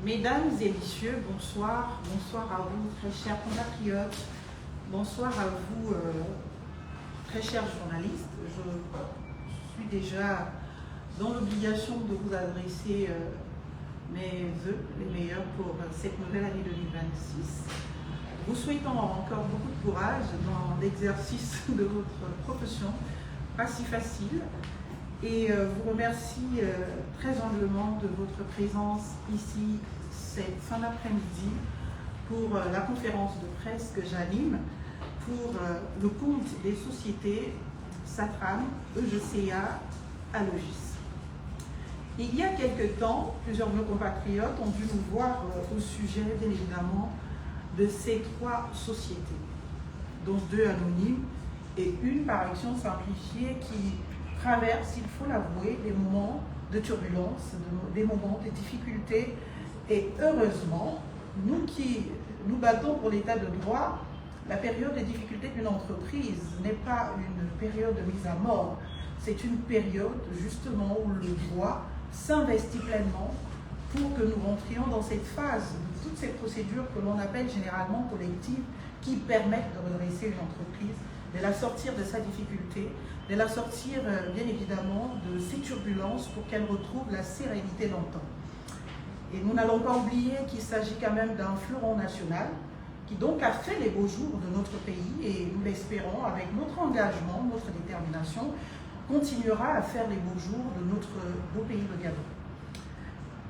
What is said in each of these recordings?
Mesdames et messieurs, bonsoir. Bonsoir à vous, très chers compatriotes. Bonsoir à vous, très chers journalistes. Je suis déjà dans l'obligation de vous adresser mes vœux les meilleurs pour cette nouvelle année 2026. Vous souhaitant encore beaucoup de courage dans l'exercice de votre profession, pas si facile. Et vous remercie très humblement de votre présence ici cette fin d'après-midi pour la conférence de presse que j'anime pour le compte des sociétés Satram, EGCA, Alogis. Il y a quelque temps, plusieurs de nos compatriotes ont dû nous voir au sujet, bien évidemment, de ces trois sociétés, dont deux anonymes et une par action simplifiée qui traverse, il faut l'avouer, des moments de turbulence, des moments de difficultés. Et heureusement, nous qui nous battons pour l'état de droit, la période de difficulté d'une entreprise n'est pas une période de mise à mort. C'est une période justement où le droit s'investit pleinement pour que nous rentrions dans cette phase de toutes ces procédures que l'on appelle généralement collectives qui permettent de redresser une entreprise, de la sortir de sa difficulté, de la sortir bien évidemment de ces turbulences pour qu'elle retrouve la sérénité dans le temps. Et nous n'allons pas oublier qu'il s'agit quand même d'un fleuron national qui donc a fait les beaux jours de notre pays et nous l'espérons avec notre engagement, notre détermination, continuera à faire les beaux jours de notre beau pays, le Gabon.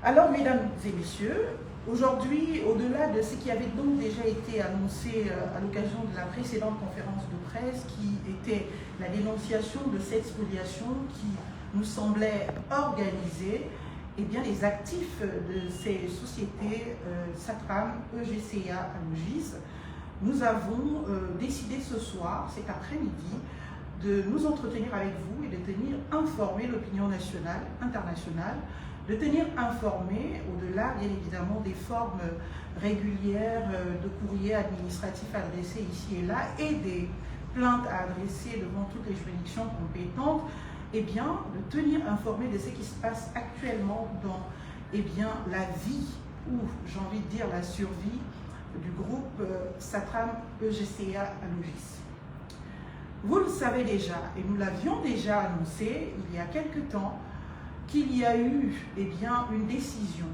Alors, mesdames et messieurs, aujourd'hui, au-delà de ce qui avait donc déjà été annoncé à l'occasion de la précédente conférence de presse, qui était la dénonciation de cette spoliation qui nous semblait organisée, eh bien, les actifs de ces sociétés Satram, EGCA, Alogis, nous avons décidé ce soir, cet après-midi, de nous entretenir avec vous et de tenir informée l'opinion nationale, internationale, de tenir informé, au-delà bien évidemment des formes régulières de courriers administratifs adressés ici et là et des plaintes à adresser devant toutes les juridictions compétentes, eh bien, de tenir informé de ce qui se passe actuellement dans la vie ou, j'ai envie de dire, la survie du groupe Satram EGCA Alogis. Vous le savez déjà, et nous l'avions déjà annoncé il y a quelque temps, qu'il y a eu une décision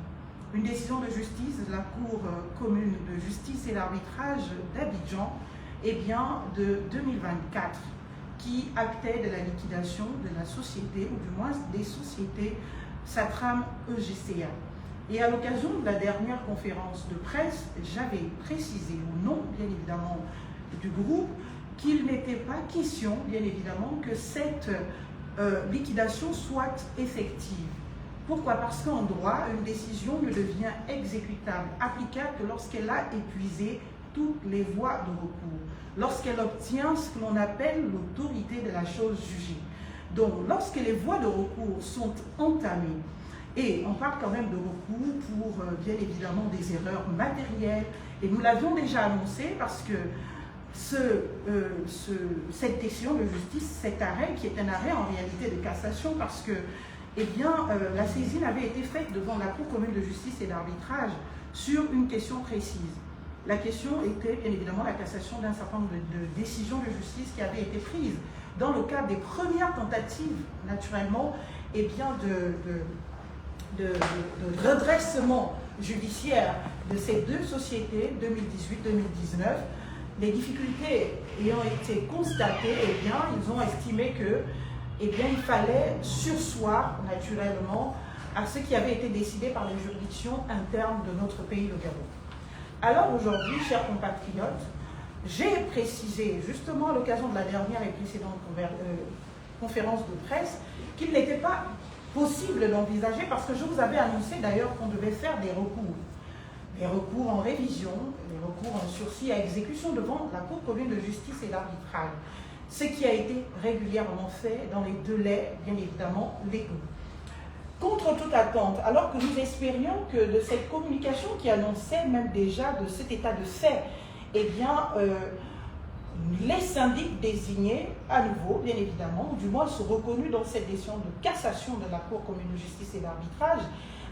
de justice de la Cour commune de justice et d'arbitrage d'Abidjan de 2024 qui actait de la liquidation de la société, ou du moins des sociétés Satram EGCA. Et à l'occasion de la dernière conférence de presse, j'avais précisé au nom, bien évidemment, du groupe, qu'il n'était pas question, bien évidemment, que cette liquidation soit effective. Pourquoi? Parce qu'en droit, une décision ne devient exécutable, applicable que lorsqu'elle a épuisé toutes les voies de recours, lorsqu'elle obtient ce que l'on appelle l'autorité de la chose jugée. Donc, lorsque les voies de recours sont entamées, et on parle quand même de recours pour, bien évidemment, des erreurs matérielles, et nous l'avions déjà annoncé parce que cette décision de justice, cet arrêt, qui est un arrêt en réalité de cassation, parce que la saisine avait été faite devant la Cour commune de justice et d'arbitrage sur une question précise. La question était bien évidemment la cassation d'un certain nombre de décisions de justice qui avaient été prises dans le cadre des premières tentatives, naturellement, de redressement judiciaire de ces deux sociétés, 2018-2019. Les difficultés ayant été constatées, ils ont estimé que, il fallait surseoir naturellement à ce qui avait été décidé par les juridictions internes de notre pays, le Gabon. Alors aujourd'hui, chers compatriotes, j'ai précisé justement à l'occasion de la dernière et précédente conférence de presse qu'il n'était pas possible d'envisager, parce que je vous avais annoncé d'ailleurs qu'on devait faire des recours en révision, des recours en sursis à exécution devant la Cour commune de justice et d'arbitrage, ce qui a été régulièrement fait dans les délais, bien évidemment, légaux. Contre toute attente, alors que nous espérions que de cette communication qui annonçait même déjà de cet état de fait, les syndics désignés à nouveau, bien évidemment, ou du moins sont reconnus dans cette décision de cassation de la Cour commune de justice et d'arbitrage,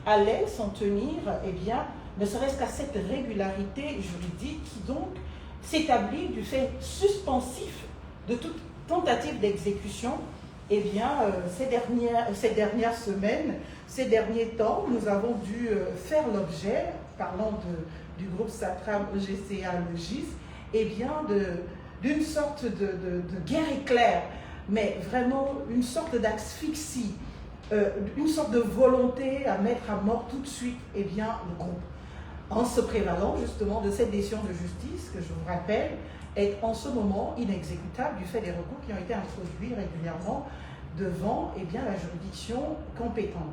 allait s'en tenir, eh bien, ne serait-ce qu'à cette régularité juridique qui donc s'établit du fait suspensif de toute tentative d'exécution. Eh bien, ces dernières semaines, ces derniers temps, nous avons dû faire l'objet, parlant du groupe SATRAM EGCA Logis, eh bien, d'une sorte de guerre éclair, mais vraiment une sorte d'asphyxie, une sorte de volonté à mettre à mort tout de suite, eh bien, le groupe, en se prévalant justement de cette décision de justice que je vous rappelle est en ce moment inexécutable du fait des recours qui ont été introduits régulièrement devant, eh bien, la juridiction compétente.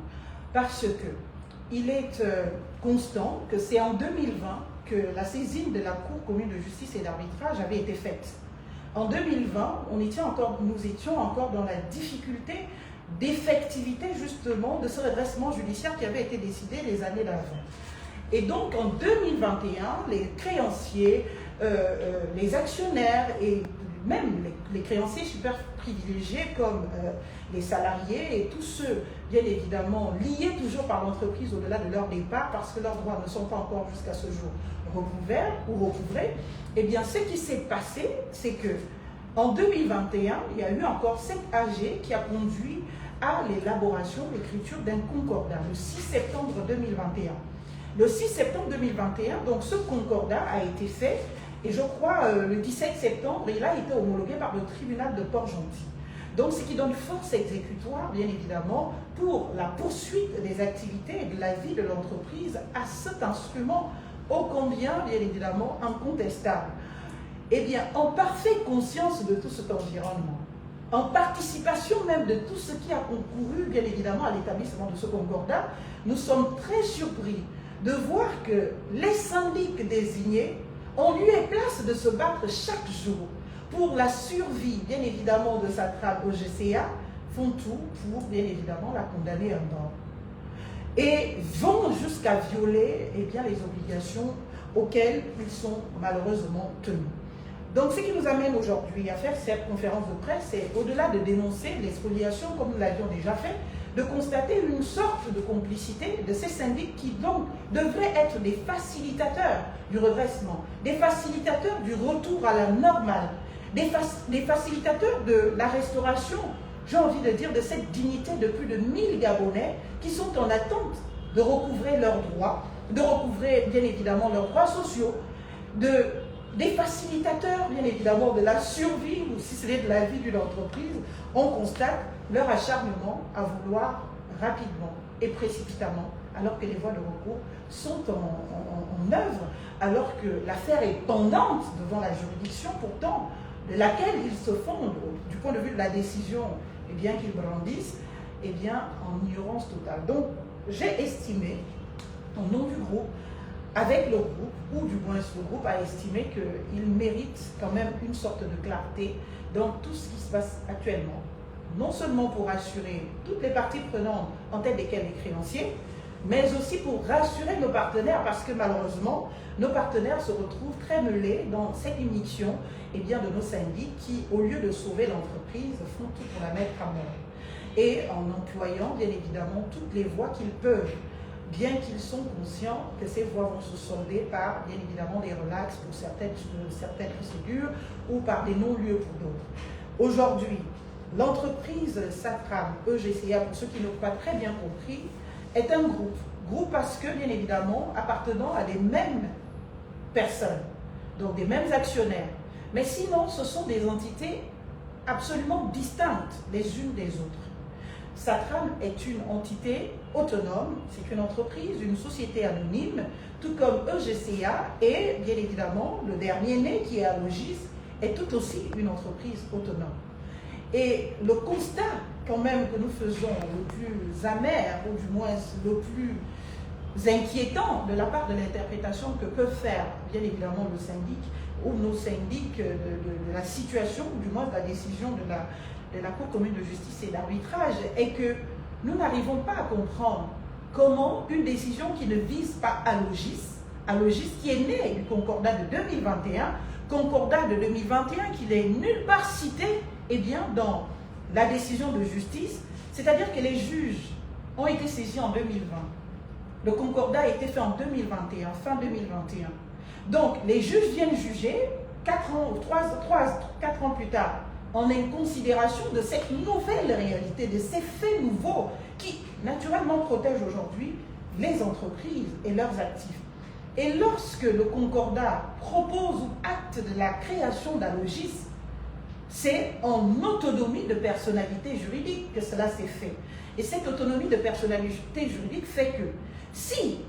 Parce que il est constant que c'est en 2020 que la saisine de la Cour commune de justice et d'arbitrage avait été faite. En 2020, nous étions encore dans la difficulté d'effectivité justement de ce redressement judiciaire qui avait été décidé les années d'avant. Et donc en 2021, les créanciers, les actionnaires et même les créanciers super privilégiés comme les salariés et tous ceux, bien évidemment, liés toujours par l'entreprise au-delà de leur départ parce que leurs droits ne sont pas encore jusqu'à ce jour recouverts ou recouvrés, eh bien ce qui s'est passé, c'est que en 2021, il y a eu encore cette AG qui a conduit à l'élaboration, l'écriture d'un concordat le 6 septembre 2021. Le 6 septembre 2021, donc ce concordat a été fait et je crois le 17 septembre, il a été homologué par le tribunal de Port-Gentil. Donc ce qui donne force exécutoire, bien évidemment, pour la poursuite des activités et de la vie de l'entreprise à cet instrument ô combien, bien évidemment, incontestable. Eh bien, en parfaite conscience de tout cet environnement, en participation même de tout ce qui a concouru, bien évidemment, à l'établissement de ce concordat, nous sommes très surpris de voir que les syndics désignés ont lieu et place de se battre chaque jour pour la survie, bien évidemment, de SATRAM EGCA, font tout pour, bien évidemment, la condamner à mort. Et vont jusqu'à violer, eh bien, les obligations auxquelles ils sont malheureusement tenus. Donc, ce qui nous amène aujourd'hui à faire cette conférence de presse, c'est au-delà de dénoncer les spoliations, comme nous l'avions déjà fait, de constater une sorte de complicité de ces syndics qui donc devraient être des facilitateurs du redressement, des facilitateurs du retour à la normale, des facilitateurs de la restauration, j'ai envie de dire, de cette dignité de plus de 1000 Gabonais qui sont en attente de recouvrer leurs droits, de recouvrer bien évidemment leurs droits sociaux, des facilitateurs bien évidemment de la survie ou si c'est de la vie d'une entreprise. On constate leur acharnement à vouloir rapidement et précipitamment, alors que les voies de recours sont en œuvre, alors que l'affaire est pendante devant la juridiction pourtant, de laquelle ils se fondent du point de vue de la décision, eh bien qu'ils brandissent, eh bien en ignorance totale. Donc j'ai estimé, au nom du groupe, avec le groupe, ou du moins le groupe a estimé qu'il mérite quand même une sorte de clarté dans tout ce qui se passe actuellement. Non seulement pour rassurer toutes les parties prenantes, en tête desquelles les créanciers, mais aussi pour rassurer nos partenaires, parce que malheureusement, nos partenaires se retrouvent très mêlés dans cette immixtion eh bien, de nos syndics qui, au lieu de sauver l'entreprise, font tout pour la mettre à mort. Et en employant, bien évidemment, toutes les voies qu'ils peuvent, bien qu'ils sont conscients que ces voies vont se solder par, bien évidemment, des relax pour certaines procédures ou par des non-lieux pour d'autres. Aujourd'hui, l'entreprise SATRAM EGCA, pour ceux qui n'ont pas très bien compris, est un groupe. Groupe parce que, bien évidemment, appartenant à des mêmes personnes, donc des mêmes actionnaires. Mais sinon, ce sont des entités absolument distinctes les unes des autres. SATRAM est une entité autonome, c'est une entreprise, une société anonyme, tout comme EGCA et, bien évidemment, le dernier né qui est à Logis est tout aussi une entreprise autonome. Et le constat quand même que nous faisons le plus amer, ou du moins le plus inquiétant de la part de l'interprétation que peuvent faire bien évidemment le syndic ou nos syndics de la situation, ou du moins de la décision de la Cour commune de justice et d'arbitrage, est que nous n'arrivons pas à comprendre comment une décision qui ne vise pas à Logis qui est née du concordat de 2021, concordat de 2021 qui n'est nulle part cité eh bien, dans la décision de justice, c'est-à-dire que les juges ont été saisis en 2020. Le concordat a été fait en 2021, fin 2021. Donc, les juges viennent juger 4 ans plus tard, en considération de cette nouvelle réalité, de ces faits nouveaux qui, naturellement, protègent aujourd'hui les entreprises et leurs actifs. Et lorsque le concordat propose ou acte de la création d'un logis, c'est en autonomie de personnalité juridique que cela s'est fait. Et cette autonomie de personnalité juridique fait que si,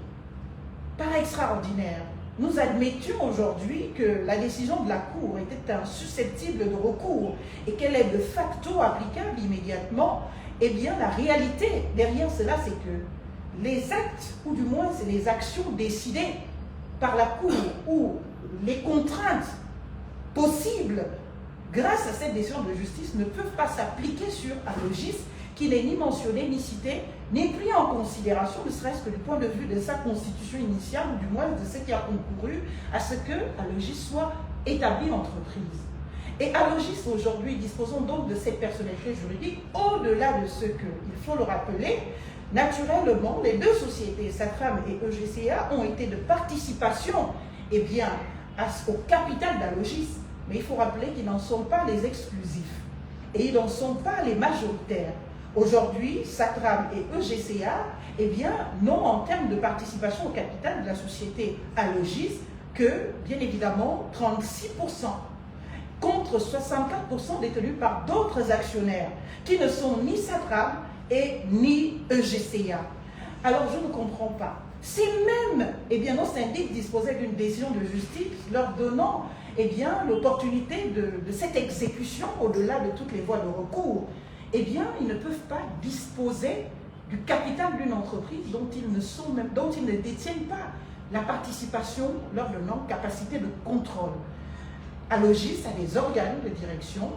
par extraordinaire, nous admettions aujourd'hui que la décision de la Cour était susceptible de recours et qu'elle est de facto applicable immédiatement, eh bien la réalité derrière cela, c'est que les actes, ou du moins c'est les actions décidées par la Cour ou les contraintes possibles grâce à cette décision de justice ne peuvent pas s'appliquer sur un logis qui n'est ni mentionné, ni cité, ni pris en considération, ne serait-ce que du point de vue de sa constitution initiale, ou du moins de ce qui a concouru à ce que Alogis soit établi entreprise. Et Alogis, aujourd'hui, disposons donc de cette personnalité juridique, au-delà de ce que, il faut le rappeler, naturellement, les deux sociétés, Satram et EGCA, ont été de participation eh bien, au capital d'Alogis. Mais il faut rappeler qu'ils n'en sont pas les exclusifs et ils n'en sont pas les majoritaires. Aujourd'hui, Satram et EGCA eh bien, n'ont en termes de participation au capital de la société Alogis que, bien évidemment, 36%, contre 64% détenus par d'autres actionnaires qui ne sont ni Satram et ni EGCA. Alors, je ne comprends pas. Si même eh bien, nos syndics disposaient d'une décision de justice leur donnant eh bien, l'opportunité de cette exécution au-delà de toutes les voies de recours, eh bien, ils ne peuvent pas disposer du capital d'une entreprise dont ils ne détiennent pas la participation leur donnant capacité de contrôle. Alogis a des organes de direction,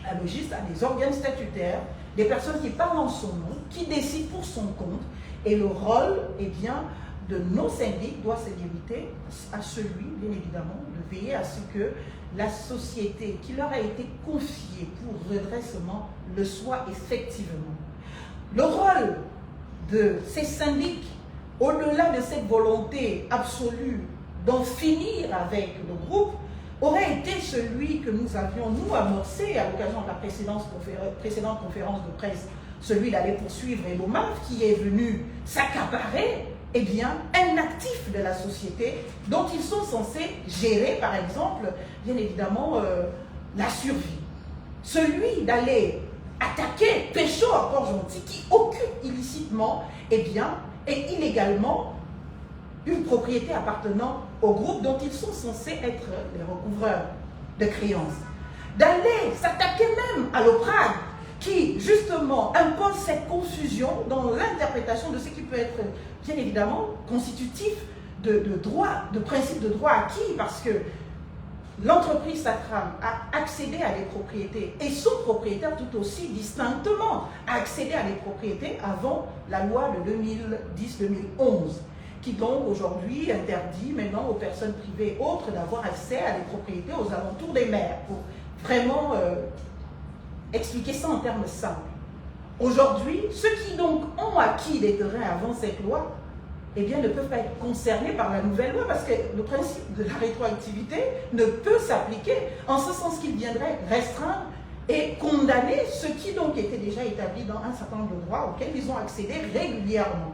Alogis a des organes statutaires, des personnes qui parlent en son nom, qui décident pour son compte, et le rôle eh bien, de nos syndics doit se limiter à celui, bien évidemment, de veiller à ce que la société qui leur a été confiée pour redressement le soit effectivement. Le rôle de ces syndics, au-delà de cette volonté absolue d'en finir avec le groupe, aurait été celui que nous avions, nous, amorcé à l'occasion de la précédente conférence de presse, celui d'aller poursuivre l'OMAF qui est venu s'accaparer eh bien, un actif de la société dont ils sont censés gérer, par exemple, bien évidemment, la survie. Celui d'aller attaquer Pécho à Port-Gentil qui occupe illicitement eh bien, et illégalement une propriété appartenant au groupe dont ils sont censés être les recouvreurs de créances. D'aller s'attaquer même à l'OPRAG qui, justement, impose cette confusion dans l'interprétation de ce qui peut être, bien évidemment, constitutif de droit, de principe de droit acquis, parce que l'entreprise Satram a accédé à des propriétés et son propriétaire tout aussi distinctement a accédé à des propriétés avant la loi de 2010-2011, qui donc aujourd'hui interdit maintenant aux personnes privées et autres d'avoir accès à des propriétés aux alentours des mers, pour vraiment expliquer ça en termes simples. Aujourd'hui, ceux qui donc ont acquis des terrains avant cette loi, eh bien, ne peuvent pas être concernés par la nouvelle loi parce que le principe de la rétroactivité ne peut s'appliquer en ce sens qu'il viendrait restreindre et condamner ceux qui donc étaient déjà établis dans un certain nombre de droits auxquels ils ont accédé régulièrement.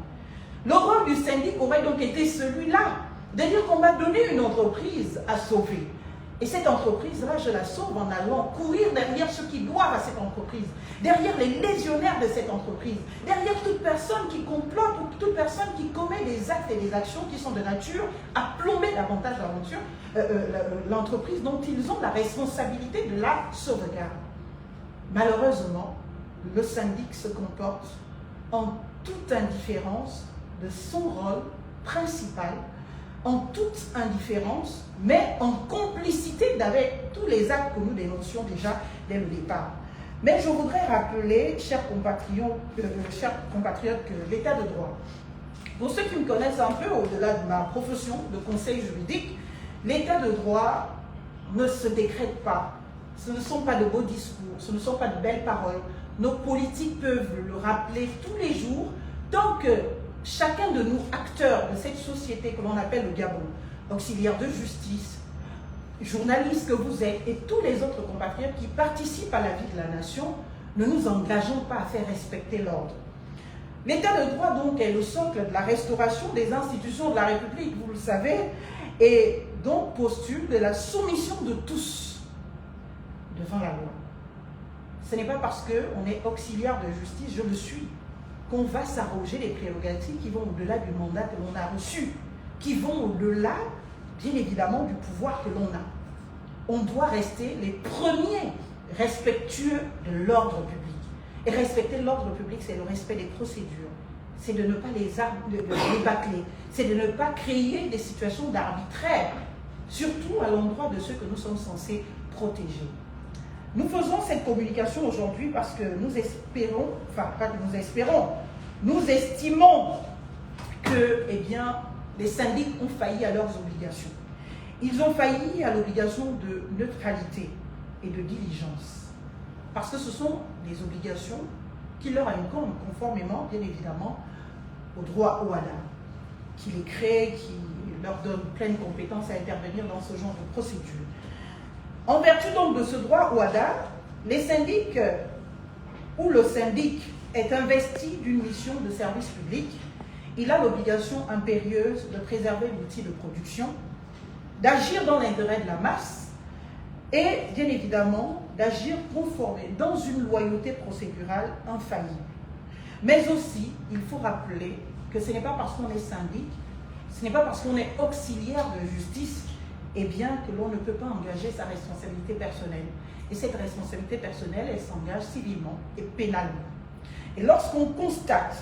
Le rôle du syndic aurait donc été celui-là, de dire qu'on m'a donné une entreprise à sauver. Et cette entreprise-là, je la sauve en allant courir derrière ceux qui doivent à cette entreprise, derrière les légionnaires de cette entreprise, derrière toute personne qui complote ou toute personne qui commet des actes et des actions qui sont de nature à plomber davantage l'entreprise dont ils ont la responsabilité de la sauvegarde. Malheureusement, le syndic se comporte en toute indifférence de son rôle principal, en toute indifférence, mais en complicité avec tous les actes que nous dénoncions déjà dès le départ. Mais je voudrais rappeler, chers compatriotes, que l'état de droit, pour ceux qui me connaissent un peu au-delà de ma profession de conseil juridique, l'état de droit ne se décrète pas. Ce ne sont pas de beaux discours, ce ne sont pas de belles paroles. Nos politiques peuvent le rappeler tous les jours, tant que chacun de nous, acteurs de cette société que l'on appelle le Gabon, auxiliaires de justice, journalistes que vous êtes et tous les autres compatriotes qui participent à la vie de la nation, ne nous engageons pas à faire respecter l'ordre. L'état de droit, donc, est le socle de la restauration des institutions de la République, vous le savez, et donc postule de la soumission de tous devant la loi. Ce n'est pas parce qu'on est auxiliaire de justice, je le suis, qu'on va s'arroger les prérogatives qui vont au-delà du mandat que l'on a reçu, qui vont au-delà, bien évidemment, du pouvoir que l'on a. On doit rester les premiers respectueux de l'ordre public. Et respecter l'ordre public, c'est le respect des procédures. C'est de ne pas les bâcler. C'est de ne pas créer des situations d'arbitraire, surtout à l'endroit de ceux que nous sommes censés protéger. Nous faisons cette communication aujourd'hui parce que nous espérons, enfin pas que nous espérons, nous estimons que, eh bien, les syndics ont failli à leurs obligations. Ils ont failli à l'obligation de neutralité et de diligence. Parce que ce sont des obligations qui leur incombent conformément, bien évidemment, au droit OHADA, qui les crée, qui leur donne pleine compétence à intervenir dans ce genre de procédure. En vertu donc de ce droit OHADA, les syndics ou le syndic est investi d'une mission de service public. Il a l'obligation impérieuse de préserver l'outil de production, d'agir dans l'intérêt de la masse et, bien évidemment, d'agir conformément dans une loyauté procédurale infaillible. Mais aussi, il faut rappeler que ce n'est pas parce qu'on est syndic, ce n'est pas parce qu'on est auxiliaire de justice, eh bien, que l'on ne peut pas engager sa responsabilité personnelle. Et cette responsabilité personnelle, elle s'engage civilement et pénalement. Et lorsqu'on constate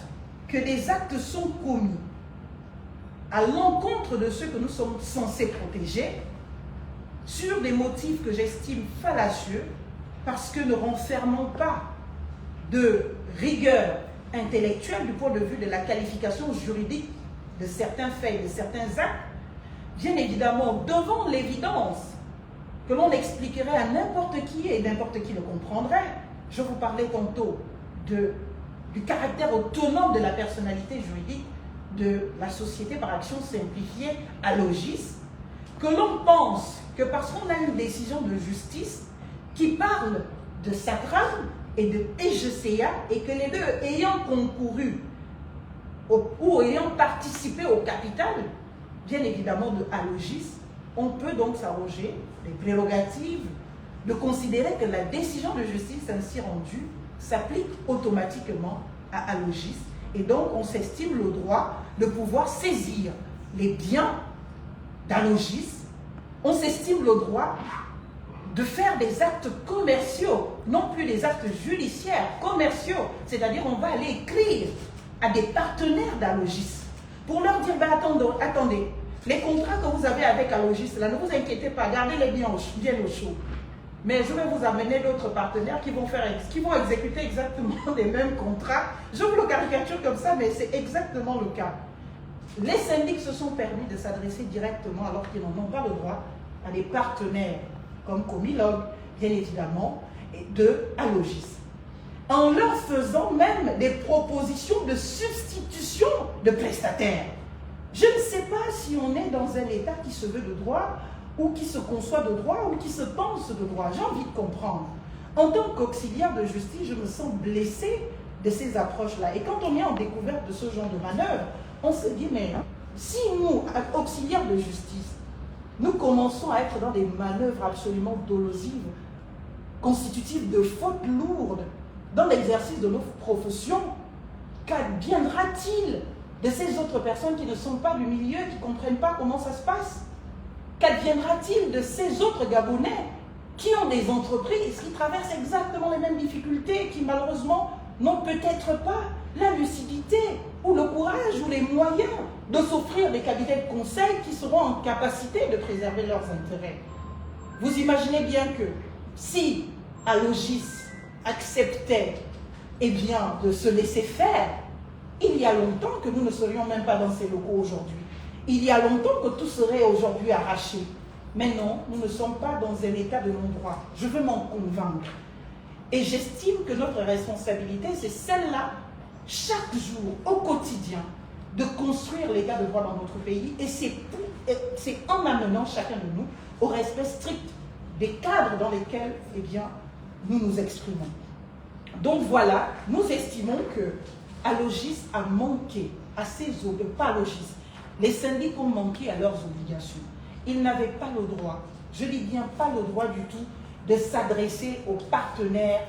que des actes sont commis à l'encontre de ceux que nous sommes censés protéger, sur des motifs que j'estime fallacieux, parce que ne renfermant pas de rigueur intellectuelle du point de vue de la qualification juridique de certains faits et de certains actes, bien évidemment, devant l'évidence que l'on expliquerait à n'importe qui et n'importe qui le comprendrait, je vous parlais tantôt du caractère autonome de la personnalité juridique de la société par action simplifiée à Logis, que l'on pense que parce qu'on a une décision de justice qui parle de SATRAM et de EGCA et que les deux ayant concouru ou ayant participé au capital, bien évidemment de Alogis, on peut donc s'arroger les prérogatives de considérer que la décision de justice ainsi rendue s'applique automatiquement à Alogis et donc on s'estime le droit de pouvoir saisir les biens d'Alogis, on s'estime le droit de faire des actes commerciaux, non plus des actes judiciaires, commerciaux, c'est-à-dire on va aller écrire à des partenaires d'Alogis pour leur dire, ben attendez, les contrats que vous avez avec Alogis, là, ne vous inquiétez pas, gardez-les bien au chaud. Mais je vais vous amener d'autres partenaires qui vont exécuter exactement les mêmes contrats. Je vous le caricature comme ça, mais c'est exactement le cas. Les syndics se sont permis de s'adresser directement, alors qu'ils n'en ont pas le droit, à des partenaires comme Comilog, bien évidemment, et de Alogis, en leur faisant même des propositions de substitution de prestataires. Je ne sais pas si on est dans un État qui se veut de droit, ou qui se conçoit de droit, ou qui se pense de droit. J'ai envie de comprendre. En tant qu'auxiliaire de justice, je me sens blessée de ces approches-là. Et quand on est en découverte de ce genre de manœuvre, on se dit, mais si nous, auxiliaires de justice, nous commençons à être dans des manœuvres absolument dolosives, constitutives de fautes lourdes, dans l'exercice de nos professions, qu'adviendra-t-il de ces autres personnes qui ne sont pas du milieu, qui ne comprennent pas comment ça se passe? Qu'adviendra-t-il de ces autres Gabonais qui ont des entreprises, qui traversent exactement les mêmes difficultés, qui malheureusement n'ont peut-être pas la lucidité ou le courage ou les moyens de s'offrir des cabinets de conseil qui seront en capacité de préserver leurs intérêts? Vous imaginez bien que si Alogis acceptait bien, de se laisser faire, il y a longtemps que nous ne serions même pas dans ces locaux aujourd'hui. Il y a longtemps que tout serait aujourd'hui arraché. Mais non, nous ne sommes pas dans un état de non-droit. Je veux m'en convaincre. Et j'estime que notre responsabilité, c'est celle-là, chaque jour, au quotidien, de construire l'état de droit dans notre pays, et c'est en amenant chacun de nous au respect strict des cadres dans lesquels nous nous exprimons. Donc voilà, nous estimons que Allogis a manqué à ses obligations, pas Allogis, les syndics ont manqué à leurs obligations. Ils n'avaient pas le droit, je dis bien pas le droit du tout, de s'adresser aux partenaires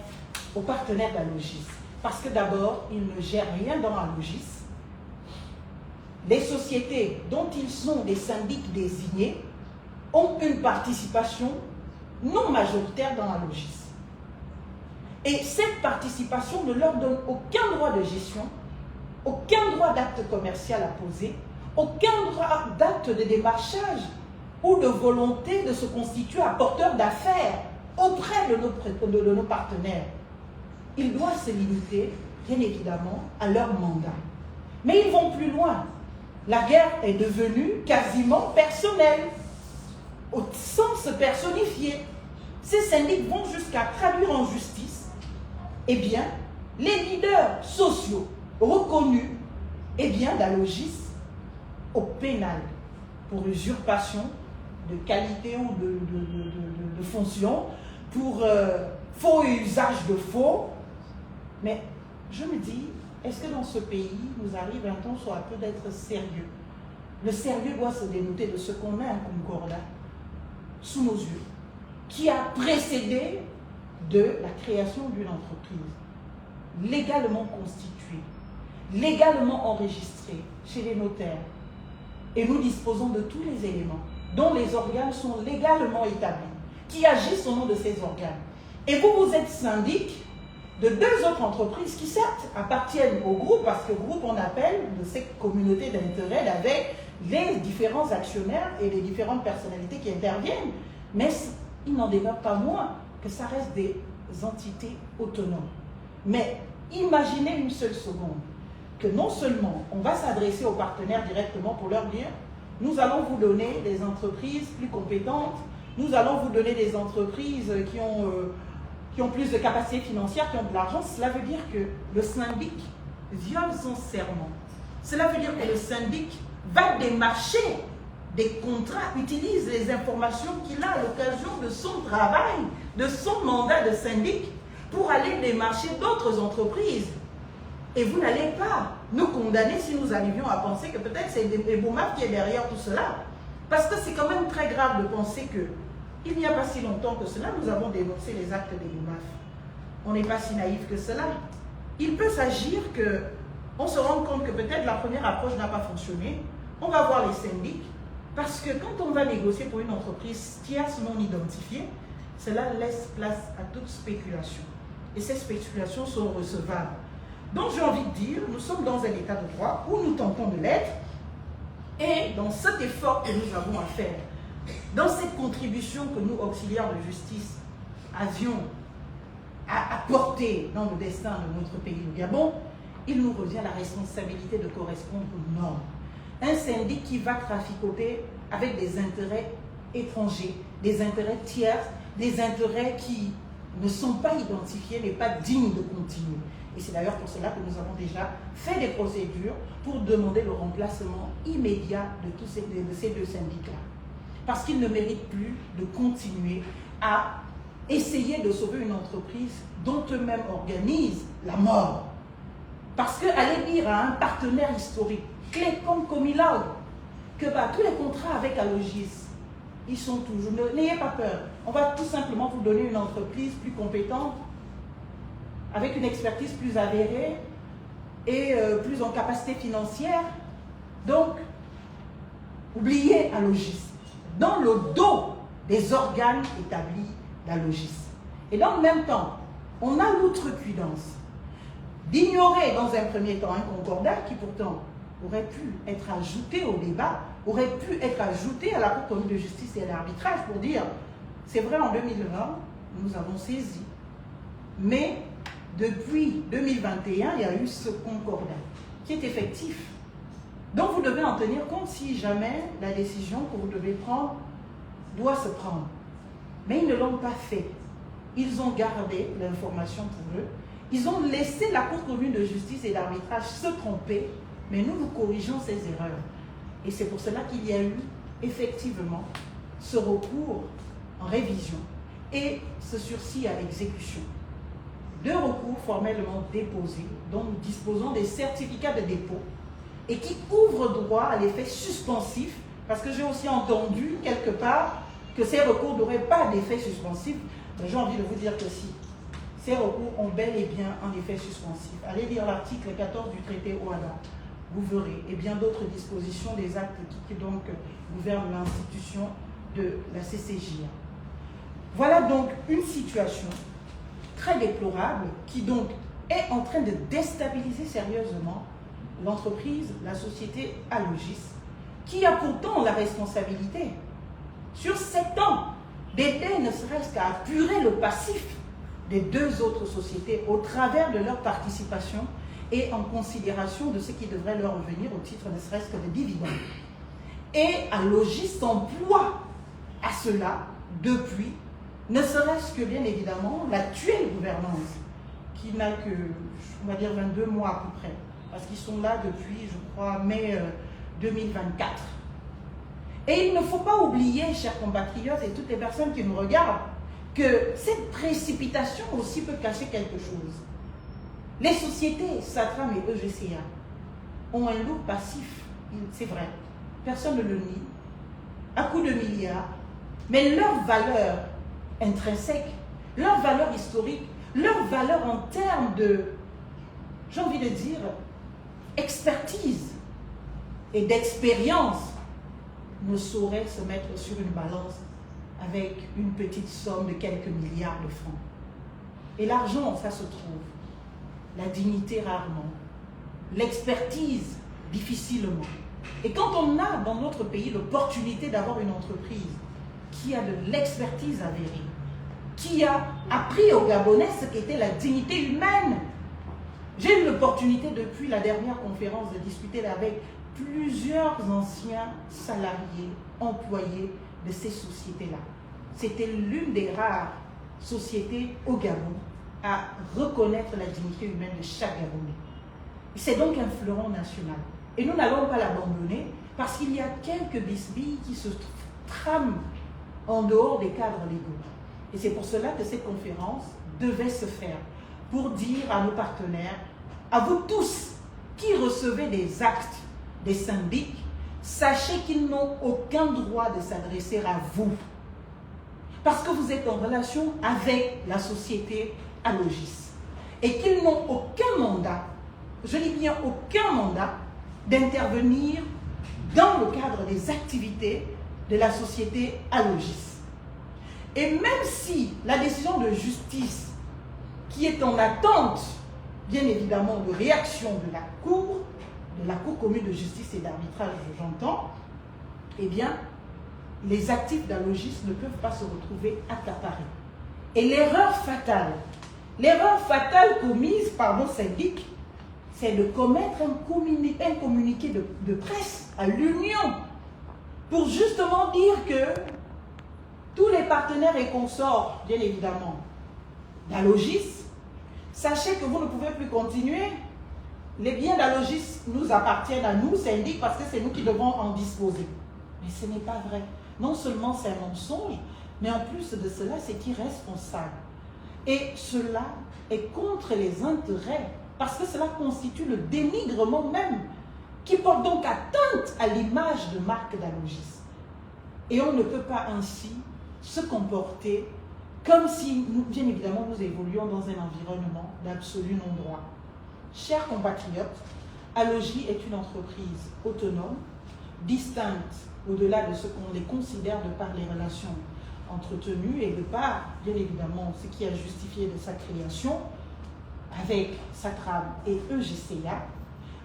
d'Allogis. Parce que d'abord, ils ne gèrent rien dans Allogis. Les sociétés dont ils sont des syndics désignés ont une participation non majoritaire dans Allogis. Et cette participation ne leur donne aucun droit de gestion, aucun droit d'acte commercial à poser, aucun droit d'acte de démarchage ou de volonté de se constituer apporteur d'affaires auprès de nos partenaires. Ils doivent se limiter, bien évidemment, à leur mandat. Mais ils vont plus loin. La guerre est devenue quasiment personnelle, au sens personnifié. Ces syndics vont jusqu'à traduire en justice les leaders sociaux reconnus d'Allogis au pénal pour usurpation de qualité ou de fonction, pour faux usage de faux. Mais je me dis, est-ce que dans ce pays, nous arrive un temps soit un peu d'être sérieux? Le sérieux doit se dénoter de ce qu'on a un concordat sous nos yeux, qui a précédé de la création d'une entreprise, légalement constituée, légalement enregistrée chez les notaires. Et nous disposons de tous les éléments dont les organes sont légalement établis, qui agissent au nom de ces organes. Et vous êtes syndic de deux autres entreprises qui certes appartiennent au groupe, parce que groupe on appelle de cette communauté d'intérêt avec les différents actionnaires et les différentes personnalités qui interviennent, mais il n'en demeure pas moins que ça reste des entités autonomes. Mais imaginez une seule seconde que non seulement on va s'adresser aux partenaires directement pour leur dire nous allons vous donner des entreprises plus compétentes, nous allons vous donner des entreprises qui ont plus de capacité financière, qui ont de l'argent. Cela veut dire que le syndic viole son serment. Cela veut dire que le syndic va démarcher des contrats, utilise les informations qu'il a à l'occasion de son travail, de son mandat de syndic, pour aller démarcher d'autres entreprises. Et vous n'allez pas nous condamner si nous arrivions à penser que peut-être c'est des Boumaf qui est derrière tout cela. Parce que c'est quand même très grave de penser que il n'y a pas si longtemps que cela, nous avons dénoncé les actes des Boumaf. On n'est pas si naïf que cela. Il peut s'agir qu'on se rende compte que peut-être la première approche n'a pas fonctionné. On va voir les syndics. Parce que quand on va négocier pour une entreprise tierce non identifiée, cela laisse place à toute spéculation. Et ces spéculations sont recevables. Donc j'ai envie de dire, nous sommes dans un état de droit où nous tentons de l'être. Et dans cet effort que nous avons à faire, dans cette contribution que nous, auxiliaires de justice, avions à apporter dans le destin de notre pays, le Gabon, il nous revient la responsabilité de correspondre aux normes. Un syndic qui va traficoter avec des intérêts étrangers, des intérêts tiers, des intérêts qui ne sont pas identifiés, mais pas dignes de continuer. Et c'est d'ailleurs pour cela que nous avons déjà fait des procédures pour demander le remplacement immédiat de ces deux syndicats. Parce qu'ils ne méritent plus de continuer à essayer de sauver une entreprise dont eux-mêmes organisent la mort. Parce qu'aller dire à un partenaire historique, clé comme Comilao, que tous les contrats avec Allogis, ils sont toujours... N'ayez pas peur. On va tout simplement vous donner une entreprise plus compétente, avec une expertise plus avérée et plus en capacité financière. Donc, oubliez Allogis. Dans le dos des organes établis d'Allogis. Et dans le même temps, on a l'outrecuidance d'ignorer dans un premier temps un concordat qui pourtant aurait pu être ajouté au débat, aurait pu être ajouté à la Cour commune de justice et à l'arbitrage pour dire, c'est vrai en 2020, nous avons saisi, mais depuis 2021, il y a eu ce concordat qui est effectif. Donc vous devez en tenir compte si jamais la décision que vous devez prendre doit se prendre. Mais ils ne l'ont pas fait. Ils ont gardé l'information pour eux. Ils ont laissé la Cour commune de justice et d'arbitrage se tromper, Mais nous corrigeons ces erreurs. Et c'est pour cela qu'il y a eu effectivement ce recours en révision et ce sursis à exécution. 2 recours formellement déposés dont nous disposons des certificats de dépôt et qui ouvrent droit à l'effet suspensif, parce que j'ai aussi entendu quelque part que ces recours n'auraient pas d'effet suspensif. J'ai envie de vous dire que si. Ces recours ont bel et bien un effet suspensif. Allez lire l'article 14 du traité OHADA, vous verrez, et bien d'autres dispositions des actes qui donc gouvernent l'institution de la CCJA. Voilà donc une situation très déplorable qui donc est en train de déstabiliser sérieusement l'entreprise, la société Allogis, qui a pourtant la responsabilité sur 7 ans d'aider ne serait-ce qu'à apurer le passif des 2 autres sociétés au travers de leur participation et en considération de ce qui devrait leur revenir au titre ne serait-ce que de dividendes. Et Allogis s'emploie à cela depuis, ne serait-ce que bien évidemment l'actuelle gouvernance, qui n'a que, on va dire, 22 mois à peu près, parce qu'ils sont là depuis, je crois, mai 2024. Et il ne faut pas oublier, chers compatriotes et toutes les personnes qui nous regardent, que cette précipitation aussi peut cacher quelque chose. Les sociétés Satram et EGCA ont un lourd passif, c'est vrai, personne ne le nie, à coups de milliards, mais leur valeur intrinsèque, leur valeur historique, leur valeur en termes de, j'ai envie de dire, expertise et d'expérience ne saurait se mettre sur une balance avec une petite somme de quelques milliards de francs. Et l'argent, ça se trouve. La dignité, rarement. L'expertise, difficilement. Et quand on a dans notre pays l'opportunité d'avoir une entreprise qui a de l'expertise avérée, qui a appris aux Gabonais ce qu'était la dignité humaine. J'ai eu l'opportunité depuis la dernière conférence de discuter avec plusieurs anciens salariés, employés de ces sociétés-là. C'était l'une des rares sociétés au Gabon à reconnaître la dignité humaine de chaque Gabonais. C'est donc un fleuron national. Et nous n'allons pas l'abandonner parce qu'il y a quelques bisbilles qui se trament en dehors des cadres légaux. Et c'est pour cela que cette conférence devait se faire, pour dire à nos partenaires, à vous tous qui recevez des actes des syndics, sachez qu'ils n'ont aucun droit de s'adresser à vous. Parce que vous êtes en relation avec la société Allogis. Et qu'ils n'ont aucun mandat, je dis bien aucun mandat, d'intervenir dans le cadre des activités de la société Allogis. Et même si la décision de justice, qui est en attente, bien évidemment, de réaction de la Cour commune de justice et d'arbitrage, j'entends, eh bien, les actifs d'Allogis ne peuvent pas se retrouver accaparés. Et l'erreur fatale commise par nos syndics, c'est de commettre un communiqué de presse à l'Union pour justement dire que tous les partenaires et consorts, bien évidemment, d'Allogis, sachez que vous ne pouvez plus continuer. Les biens d'Allogis nous appartiennent à nous, syndics, parce que c'est nous qui devons en disposer. Mais ce n'est pas vrai. Non seulement c'est un mensonge, mais en plus de cela, c'est irresponsable. Et cela est contre les intérêts, parce que cela constitue le dénigrement même, qui porte donc atteinte à l'image de marque d'Allogis. Et on ne peut pas ainsi se comporter comme si, bien évidemment, nous évoluions dans un environnement d'absolu non-droit. Chers compatriotes, Allogis est une entreprise autonome, distincte au-delà de ce qu'on les considère de par les relations entretenues et de par, bien évidemment, ce qui a justifié de sa création avec Satram et EGCA.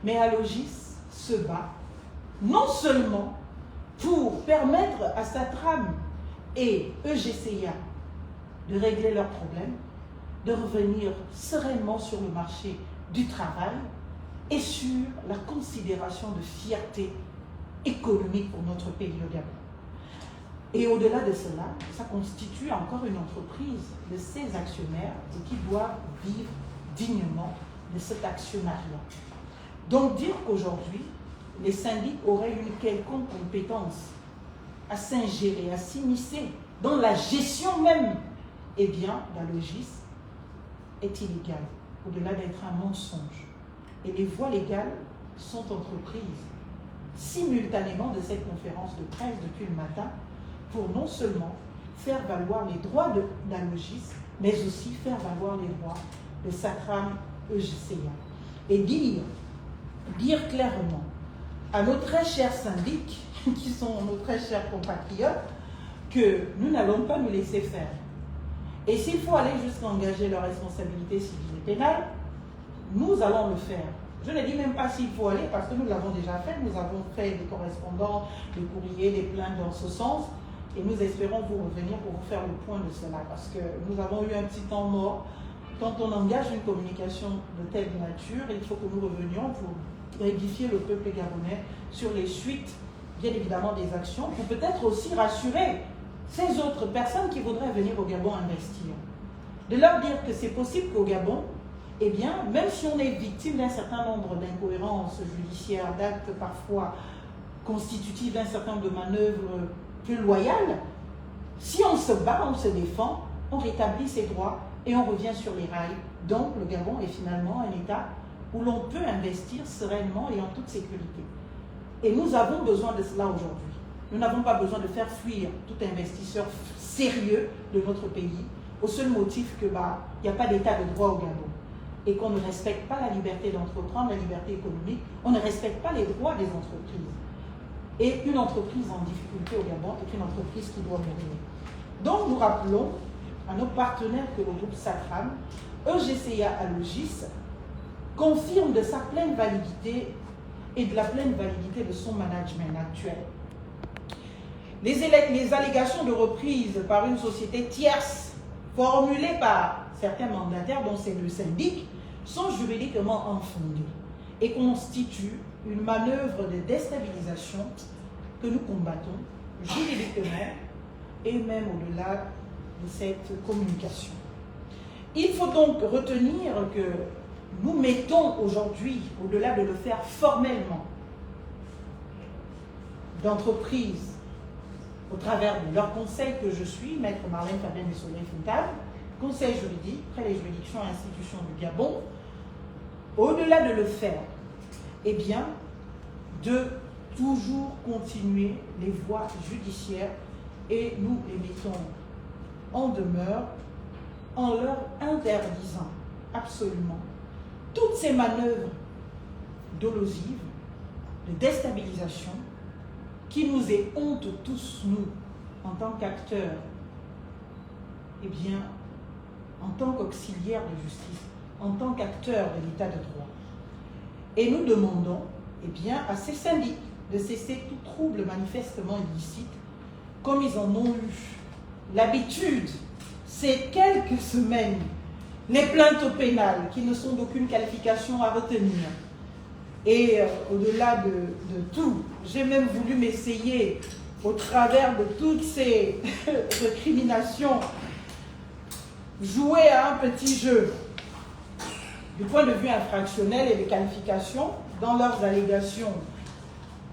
Mais Allogis se bat non seulement pour permettre à Satram et EGCA de régler leurs problèmes, de revenir sereinement sur le marché du travail et sur la considération de fierté économique pour notre pays au Gabon. Et au-delà de cela, ça constitue encore une entreprise de ses actionnaires et qui doivent vivre dignement de cet actionnariat. Donc dire qu'aujourd'hui, les syndics auraient une quelconque compétence à s'ingérer, à s'immiscer dans la gestion même, eh bien, d'Alogis est illégal, au-delà d'être un mensonge. Et les voies légales sont entreprises simultanément de cette conférence de presse depuis le matin pour non seulement faire valoir les droits d'Alogis, mais aussi faire valoir les droits de Sacram EGCA. Et dire clairement à nos très chers syndics, qui sont nos très chers compatriotes, que nous n'allons pas nous laisser faire. Et s'il faut aller jusqu'à engager leur responsabilité civile et pénale, nous allons le faire. Je ne dis même pas s'il faut aller, parce que nous l'avons déjà fait. Nous avons fait des correspondants, des courriers, des plaintes dans ce sens. Et nous espérons vous revenir pour vous faire le point de cela. Parce que nous avons eu un petit temps mort. Quand on engage une communication de telle nature, il faut que nous revenions pour édifier le peuple gabonais sur les suites, bien évidemment, des actions, pour peut-être aussi rassurer ces autres personnes qui voudraient venir au Gabon investir. De leur dire que c'est possible qu'au Gabon, eh bien, même si on est victime d'un certain nombre d'incohérences judiciaires, d'actes parfois constitutifs d'un certain nombre de manœuvres peu loyales, si on se bat, on se défend, on rétablit ses droits et on revient sur les rails. Donc, le Gabon est finalement un État où l'on peut investir sereinement et en toute sécurité. Et nous avons besoin de cela aujourd'hui. Nous n'avons pas besoin de faire fuir tout investisseur sérieux de notre pays au seul motif qu'il n'y a pas d'état de droit au Gabon et qu'on ne respecte pas la liberté d'entreprendre, la liberté économique, on ne respecte pas les droits des entreprises. Et une entreprise en difficulté au Gabon est une entreprise qui doit mourir. Donc nous rappelons à nos partenaires que le groupe Sacram, EGCA Alogis, confirme de sa pleine validité et de la pleine validité de son management actuel. Les allégations de reprise par une société tierce formulées par certains mandataires, dont c'est le syndic, sont juridiquement infondées et constituent une manœuvre de déstabilisation que nous combattons juridiquement et même au-delà de cette communication. Il faut donc retenir que nous mettons aujourd'hui, au-delà de le faire formellement, d'entreprises au travers de leur conseil que je suis, Maître Marlène Fabienne Soleil-Fintable, conseil juridique près les juridictions et institutions du Gabon, au-delà de le faire, eh bien, de toujours continuer les voies judiciaires et nous les mettons en demeure en leur interdisant absolument toutes ces manœuvres dolosives, de déstabilisation, qui nous est honte tous, nous, en tant qu'acteurs, eh bien, en tant qu'auxiliaires de justice, en tant qu'acteurs de l'état de droit. Et nous demandons, eh bien, à ces syndics de cesser tout trouble manifestement illicite, comme ils en ont eu l'habitude, ces quelques semaines, les plaintes pénales qui ne sont d'aucune qualification à retenir. Et au-delà de tout, j'ai même voulu m'essayer au travers de toutes ces récriminations, jouer à un petit jeu du point de vue infractionnel et des qualifications dans leurs allégations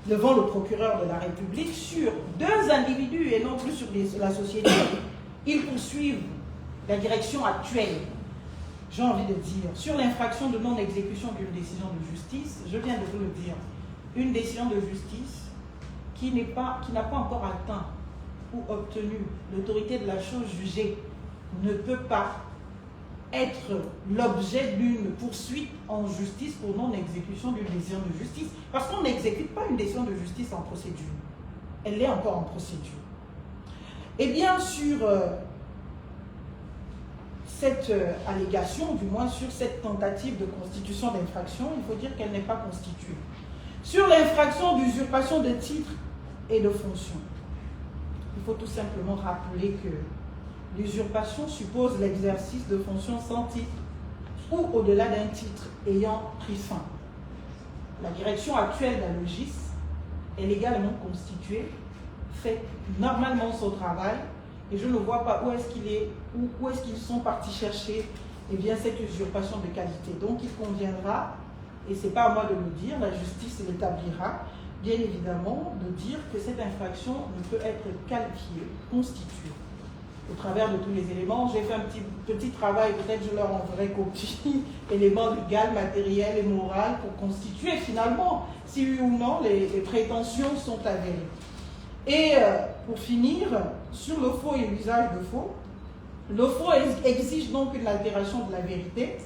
devant le procureur de la République sur deux individus et non plus sur la société. Ils poursuivent la direction actuelle, j'ai envie de dire, sur l'infraction de non-exécution d'une décision de justice. Je viens de vous le dire, une décision de justice qui n'a pas encore atteint ou obtenu l'autorité de la chose jugée ne peut pas être l'objet d'une poursuite en justice pour non-exécution d'une décision de justice, parce qu'on n'exécute pas une décision de justice en procédure. Elle est encore en procédure. Et bien sur cette allégation, du moins sur cette tentative de constitution d'infraction, il faut dire qu'elle n'est pas constituée. Sur l'infraction d'usurpation de titres et de fonctions, il faut tout simplement rappeler que l'usurpation suppose l'exercice de fonctions sans titre ou au-delà d'un titre ayant pris fin. La direction actuelle d'Alogis est légalement constituée, fait normalement son travail, et je ne vois pas où est-ce qu'ils sont partis chercher cette usurpation de qualité. Donc il conviendra et ce n'est pas à moi de le dire, la justice l'établira, bien évidemment, de dire que cette infraction ne peut être qualifiée, constituée. Au travers de tous les éléments, j'ai fait un petit travail, peut-être je leur enverrai copie, éléments légal, matériel et moral pour constituer finalement si oui ou non les prétentions sont avérées. Et pour finir, sur le faux et l'usage de faux, le faux exige donc une altération de la vérité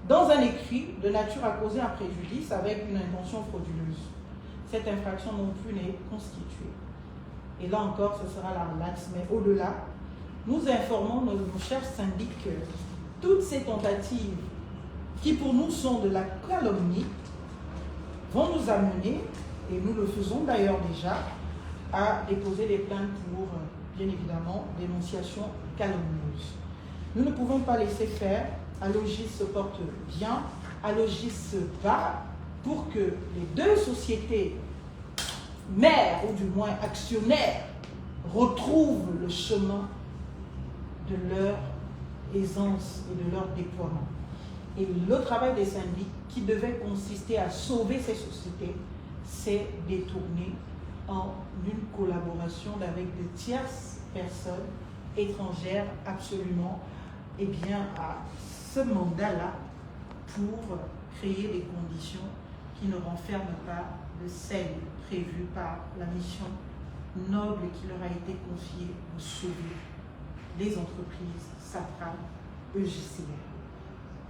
dans un écrit de nature à causer un préjudice avec une intention frauduleuse. Cette infraction non plus n'est constituée. Et là encore, ce sera la relaxe, mais au-delà, nous informons nos chers syndics que toutes ces tentatives qui pour nous sont de la calomnie vont nous amener, et nous le faisons d'ailleurs déjà, à déposer des plaintes pour, bien évidemment, dénonciation calomnieuse. Nous ne pouvons pas laisser faire, Allogis se porte bien, Allogis se bat pour que les deux sociétés mères, ou du moins actionnaires, retrouvent le chemin de leur aisance et de leur déploiement. Et le travail des syndics, qui devait consister à sauver ces sociétés, s'est détourné en une collaboration avec de tierces personnes étrangères absolument à ce mandat-là pour créer des conditions qui ne renferment pas de celles prévues par la mission noble qui leur a été confiée de sauver les entreprises Satram EGCR.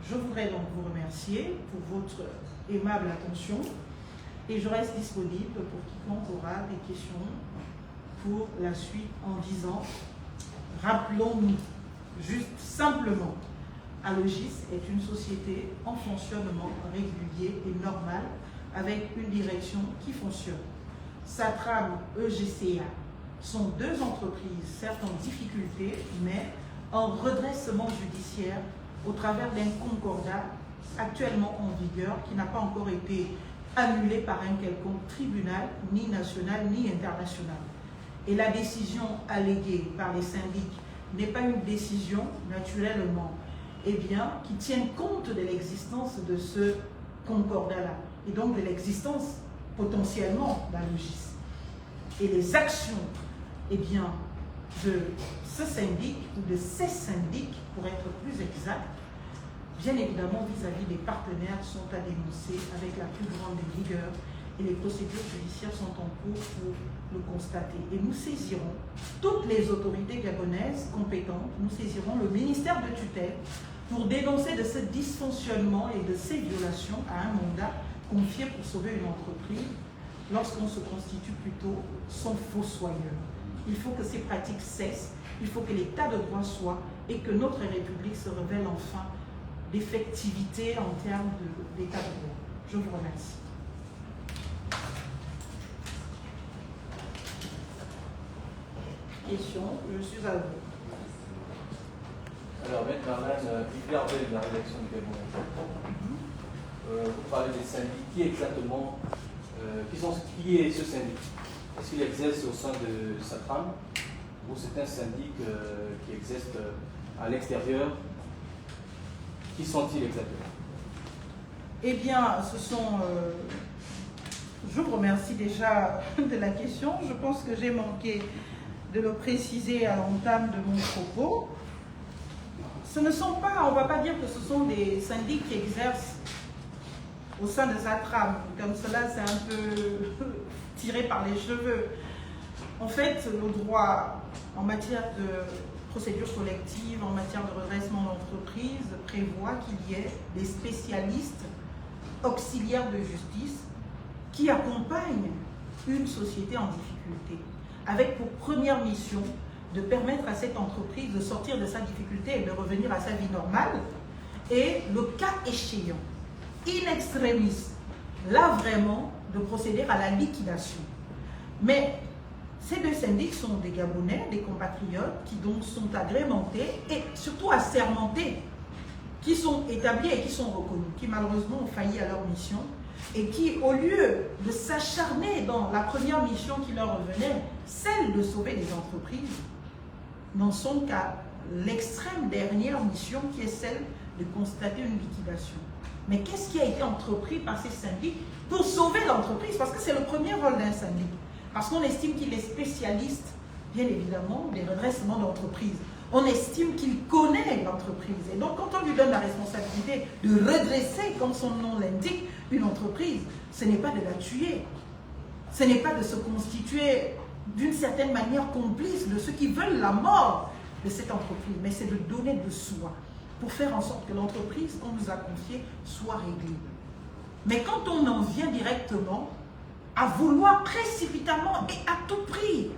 Je voudrais donc vous remercier pour votre aimable attention et je reste disponible pour quiconque aura des questions pour la suite en disant, rappelons-nous juste simplement, Allogis est une société en fonctionnement régulier et normal avec une direction qui fonctionne. Satram EGCA sont deux entreprises, certes en difficulté, mais en redressement judiciaire au travers d'un concordat actuellement en vigueur qui n'a pas encore été annulé par un quelconque tribunal, ni national ni international. Et la décision alléguée par les syndics n'est pas une décision naturellement, qui tient compte de l'existence de ce concordat-là, et donc de l'existence potentiellement d'Allogis. Et les actions de ce syndic, ou de ces syndics, pour être plus exact, bien évidemment vis-à-vis des partenaires, sont à dénoncer avec la plus grande rigueur et les procédures judiciaires sont en cours pour le constater. Et nous saisirons toutes les autorités gabonaises compétentes, nous saisirons le ministère de tutelle pour dénoncer de ce dysfonctionnement et de ces violations à un mandat confié pour sauver une entreprise lorsqu'on se constitue plutôt son fossoyeur. Il faut que ces pratiques cessent, il faut que l'état de droit soit et que notre République se révèle enfin d'effectivité en termes d'état de droit. Je vous remercie. Question, je suis à vous. Alors, Maître Marlène, Yves de la rédaction du Gabon. Vous parlez des syndics. Qui exactement, qui est ce syndic? Est-ce qu'il exerce au sein de Satram ou c'est un syndic qui existe à l'extérieur? Qui sont-ils exactement? Eh bien, ce sont... je vous remercie déjà de la question. Je pense que j'ai manqué de le préciser à l'entame de mon propos. Ce ne sont pas, on ne va pas dire que ce sont des syndics qui exercent au sein de Satram. Comme cela, c'est un peu tiré par les cheveux. En fait, le droit en matière de procédure collective, en matière de redressement d'entreprise, prévoit qu'il y ait des spécialistes auxiliaires de justice qui accompagnent une société en difficulté, avec pour première mission de permettre à cette entreprise de sortir de sa difficulté et de revenir à sa vie normale, et le cas échéant, in extremis, là vraiment, de procéder à la liquidation. Mais ces deux syndics sont des Gabonais, des compatriotes, qui donc sont agrémentés et surtout assermentés, qui sont établis et qui sont reconnus, qui malheureusement ont failli à leur mission, et qui, au lieu de s'acharner dans la première mission qui leur revenait, celle de sauver les entreprises, n'en sont qu'à l'extrême dernière mission qui est celle de constater une liquidation. Mais qu'est-ce qui a été entrepris par ces syndics pour sauver l'entreprise? Parce que c'est le premier rôle d'un syndic. Parce qu'on estime qu'il est spécialiste, bien évidemment, des redressements d'entreprise. On estime qu'il connaît l'entreprise. Et donc, quand on lui donne la responsabilité de redresser, comme son nom l'indique, une entreprise, ce n'est pas de la tuer. Ce n'est pas de se constituer d'une certaine manière complice de ceux qui veulent la mort de cette entreprise, mais c'est de donner de soi pour faire en sorte que l'entreprise qu'on nous a confiée soit réglée. Mais quand on en vient directement à vouloir précipitamment et à tout prix,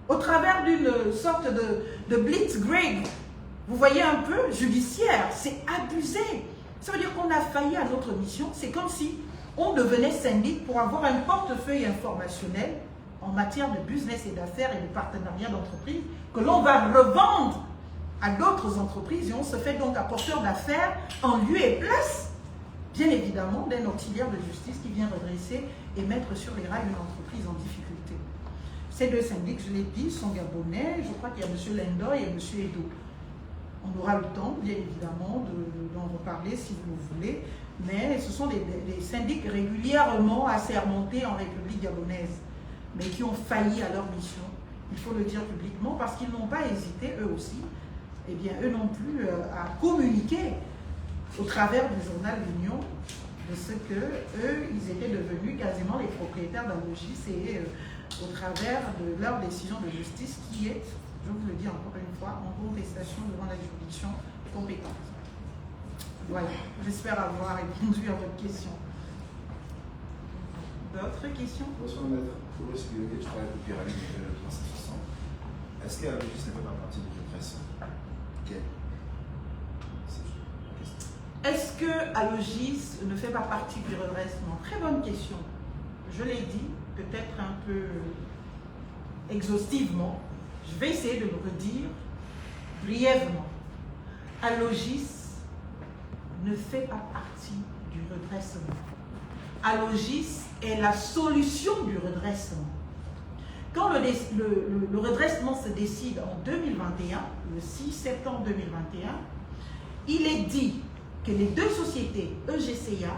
au travers d'une sorte de blitzkrieg, vous voyez un peu, judiciaire, c'est abusé. Ça veut dire qu'on a failli à notre mission. C'est comme si on devenait syndic pour avoir un portefeuille informationnel en matière de business et d'affaires et de partenariat d'entreprise que l'on va revendre à d'autres entreprises et on se fait donc apporteur d'affaires en lieu et place, bien évidemment, d'un auxiliaire de justice qui vient redresser et mettre sur les rails une entreprise en difficulté. Ces deux syndics, je l'ai dit, sont gabonais. Je crois qu'il y a M. Lendoy et M. Edo. On aura le temps, bien évidemment, d'en reparler si vous le voulez. Mais ce sont des syndics régulièrement assermentés en République gabonaise, mais qui ont failli à leur mission. Il faut le dire publiquement parce qu'ils n'ont pas hésité, eux aussi, eh bien, eux non plus, à communiquer au travers du journal L'Union de ce que eux, ils étaient devenus quasiment les propriétaires d'Alogis et au travers de leur décision de justice qui est, je vous le dis encore une fois, en contestation devant la juridiction compétente. Voilà, j'espère avoir répondu à votre question. D'autres questions? Bonsoir maître, pour expliquer que je travaille pour Pyramide 360. Est-ce qu'Alogis ne fait pas partie de l'oppression? Ok. Est-ce que Alogis ne fait pas partie du redressement? Très bonne question. Je l'ai dit, peut-être un peu exhaustivement. Je vais essayer de le redire brièvement. Alogis ne fait pas partie du redressement. Alogis est la solution du redressement. Quand le redressement se décide en 2021, le 6 septembre 2021, il est dit que les deux sociétés, EGCA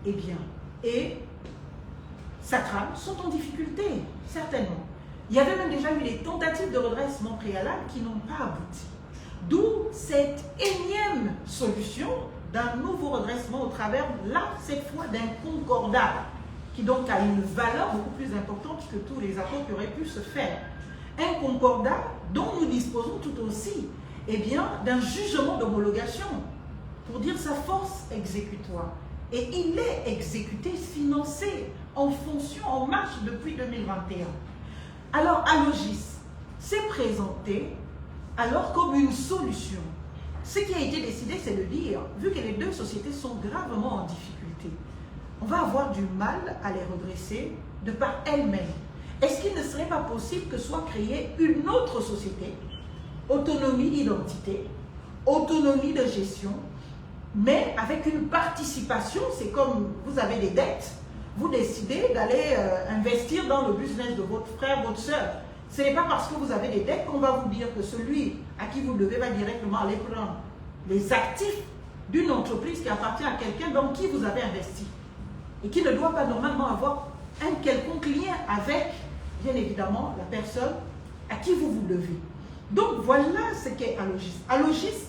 eh bien, et Satram, sont en difficulté, certainement. Il y avait même déjà eu des tentatives de redressement préalable qui n'ont pas abouti. D'où cette énième solution d'un nouveau redressement au travers, là, cette fois, d'un concordat, qui donc a une valeur beaucoup plus importante que tous les accords qui auraient pu se faire. Un concordat dont nous disposons tout aussi, eh bien, d'un jugement d'homologation, pour dire sa force exécutoire. Et il est exécuté, financé, en fonction, en marche depuis 2021. Alors, Alogis s'est présenté alors comme une solution. Ce qui a été décidé, c'est de dire, vu que les deux sociétés sont gravement en difficulté, on va avoir du mal à les redresser de par elles-mêmes. Est-ce qu'il ne serait pas possible que soit créée une autre société, autonomie d'identité, autonomie de gestion, mais avec une participation? C'est comme vous avez des dettes, vous décidez d'aller investir dans le business de votre frère, votre soeur. Ce n'est pas parce que vous avez des dettes qu'on va vous dire que celui à qui vous devez va directement aller prendre les actifs d'une entreprise qui appartient à quelqu'un dans qui vous avez investi et qui ne doit pas normalement avoir un quelconque lien avec, bien évidemment, la personne à qui vous vous devez. Donc voilà ce qu'est Alogis. Alogis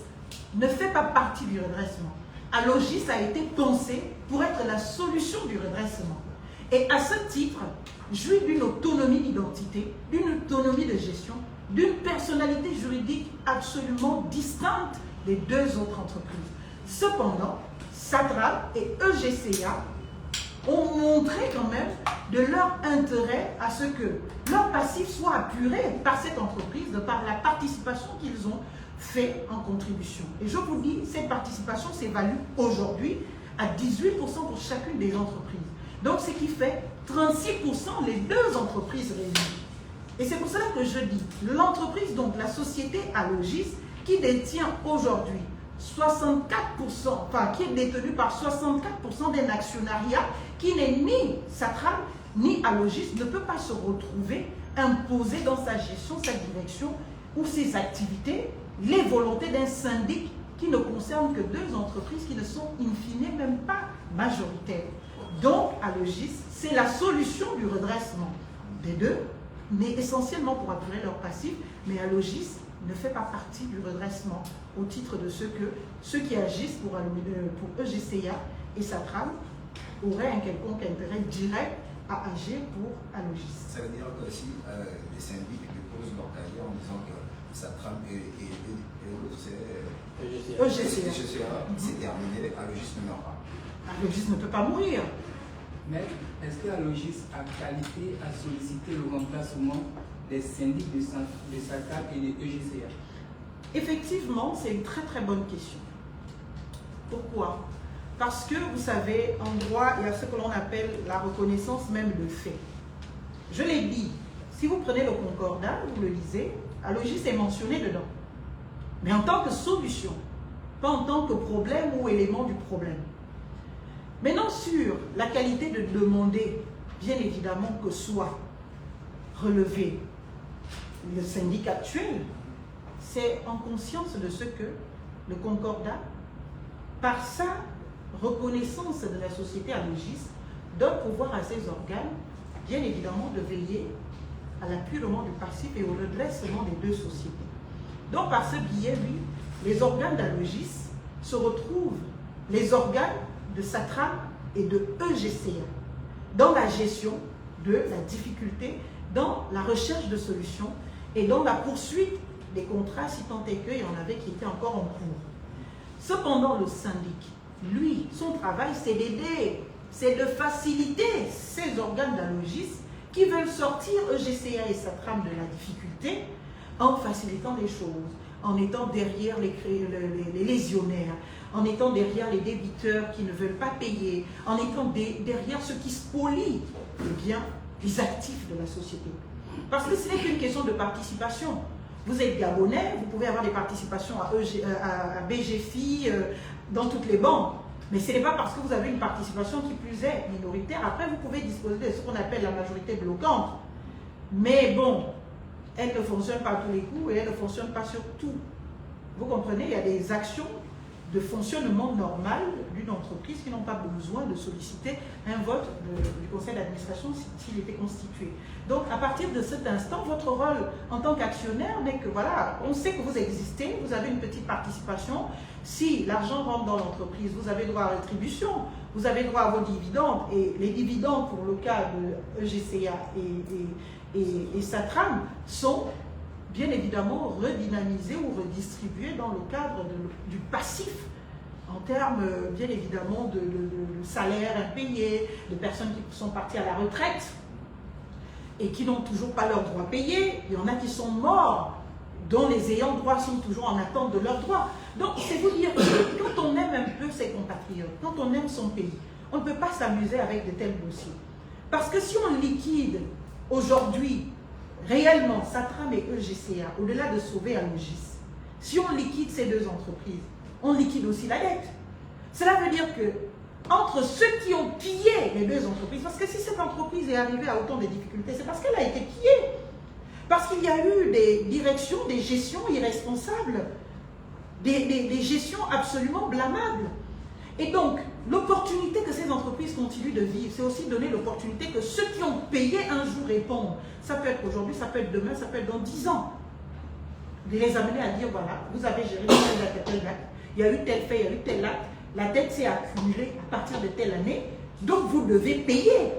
ne fait pas partie du redressement. Alogis a été pensé pour être la solution du redressement. Et à ce titre, jouit d'une autonomie d'identité, d'une autonomie de gestion, d'une personnalité juridique absolument distincte des deux autres entreprises. Cependant, Satram et EGCA ont montré quand même de leur intérêt à ce que leur passif soit apuré par cette entreprise de par la participation qu'ils ont fait en contribution. Et je vous dis, cette participation s'évalue aujourd'hui à 18% pour chacune des entreprises. Donc, ce qui fait 36% les deux entreprises réunies. Et c'est pour cela que je dis, l'entreprise, donc la société Alogis, qui détient aujourd'hui 64%, enfin qui est détenue par 64% d'un actionnariat qui n'est ni Satram ni Alogis, ne peut pas se retrouver imposé dans sa gestion, sa direction ou ses activités, les volontés d'un syndic qui ne concerne que 2 entreprises qui ne sont in fine même pas majoritaires. Donc, Alogis, c'est la solution du redressement des 2, mais essentiellement pour apurer leur passif, mais Alogis ne fait pas partie du redressement au titre de ceux qui agissent pour EGCA et Satram auraient un quelconque intérêt direct à agir pour Alogis. Ça veut dire que si les syndics déposent leur cahier en disant que Satram et l'autre c'est EGCA, c'est terminé, Alogis ne meurt pas. Alogis ne peut pas mourir. Mais est-ce que Alogis a qualité à solliciter le remplacement des syndics de Satram et de EGCA? Effectivement, c'est une très très bonne question. Pourquoi? Parce que, vous savez, en droit, il y a ce que l'on appelle la reconnaissance même de fait. Je l'ai dit, si vous prenez le concordat, vous le lisez, Alogis est mentionné dedans. Mais en tant que solution, pas en tant que problème ou élément du problème. Maintenant, sur la qualité de demander, bien évidemment, que soit relevé le syndic actuel, c'est en conscience de ce que le concordat, par sa reconnaissance de la société Alogis, donne pouvoir à ses organes, bien évidemment, de veiller à l'appurement du passif et au redressement des 2 sociétés. Donc, par ce biais, lui, les organes d'Alogis se retrouvent, les organes de Satram et de EGCA, dans la gestion de la difficulté, dans la recherche de solutions et dans la poursuite des contrats, si tant est qu'il y en avait qui étaient encore en cours. Cependant, le syndic, lui, son travail, c'est d'aider, c'est de faciliter ces organes d'Alogis qui veulent sortir EGCA et Satram de la difficulté en facilitant les choses, en étant derrière les lésionnaires, en étant derrière les débiteurs qui ne veulent pas payer, en étant derrière ceux qui spolient les actifs de la société. Parce que ce n'est qu'une question de participation. Vous êtes Gabonais, vous pouvez avoir des participations à BGFI, dans toutes les banques. Mais ce n'est pas parce que vous avez une participation qui plus est minoritaire. Après, vous pouvez disposer de ce qu'on appelle la majorité bloquante. Mais bon, elle ne fonctionne pas à tous les coups et elle ne fonctionne pas sur tout. Vous comprenez, il y a des actions de fonctionnement normal d'une entreprise qui n'ont pas besoin de solliciter un vote du conseil d'administration s'il était constitué. Donc, à partir de cet instant, votre rôle en tant qu'actionnaire n'est que, voilà, on sait que vous existez, vous avez une petite participation. Si l'argent rentre dans l'entreprise, vous avez droit à rétribution, vous avez droit à vos dividendes, et les dividendes, pour le cas de EGCA et Satram, sont bien évidemment redynamisés ou redistribués dans le cadre du passif, en termes bien évidemment de salaires impayés, de personnes qui sont parties à la retraite et qui n'ont toujours pas leurs droits payés. Il y en a qui sont morts, dont les ayants droit sont toujours en attente de leurs droits. Donc, c'est vous dire que quand on aime un peu ses compatriotes, quand on aime son pays, on ne peut pas s'amuser avec de tels dossiers. Parce que si on liquide aujourd'hui réellement Satram et EGCA, au-delà de sauver Alogis, si on liquide ces 2 entreprises, on liquide aussi la dette. Cela veut dire que entre ceux qui ont pillé les 2 entreprises, parce que si cette entreprise est arrivée à autant de difficultés, c'est parce qu'elle a été pillée. Parce qu'il y a eu des directions, des gestions irresponsables, des gestions absolument blâmables. Et donc, l'opportunité que ces entreprises continuent de vivre, c'est aussi donner l'opportunité que ceux qui ont payé un jour répondent. Ça peut être aujourd'hui, ça peut être demain, ça peut être dans 10 ans. De les amener à dire, voilà, vous avez géré tel acte, il y a eu tel fait, il y a eu tel acte, la dette s'est accumulée à partir de telle année, donc vous devez payer.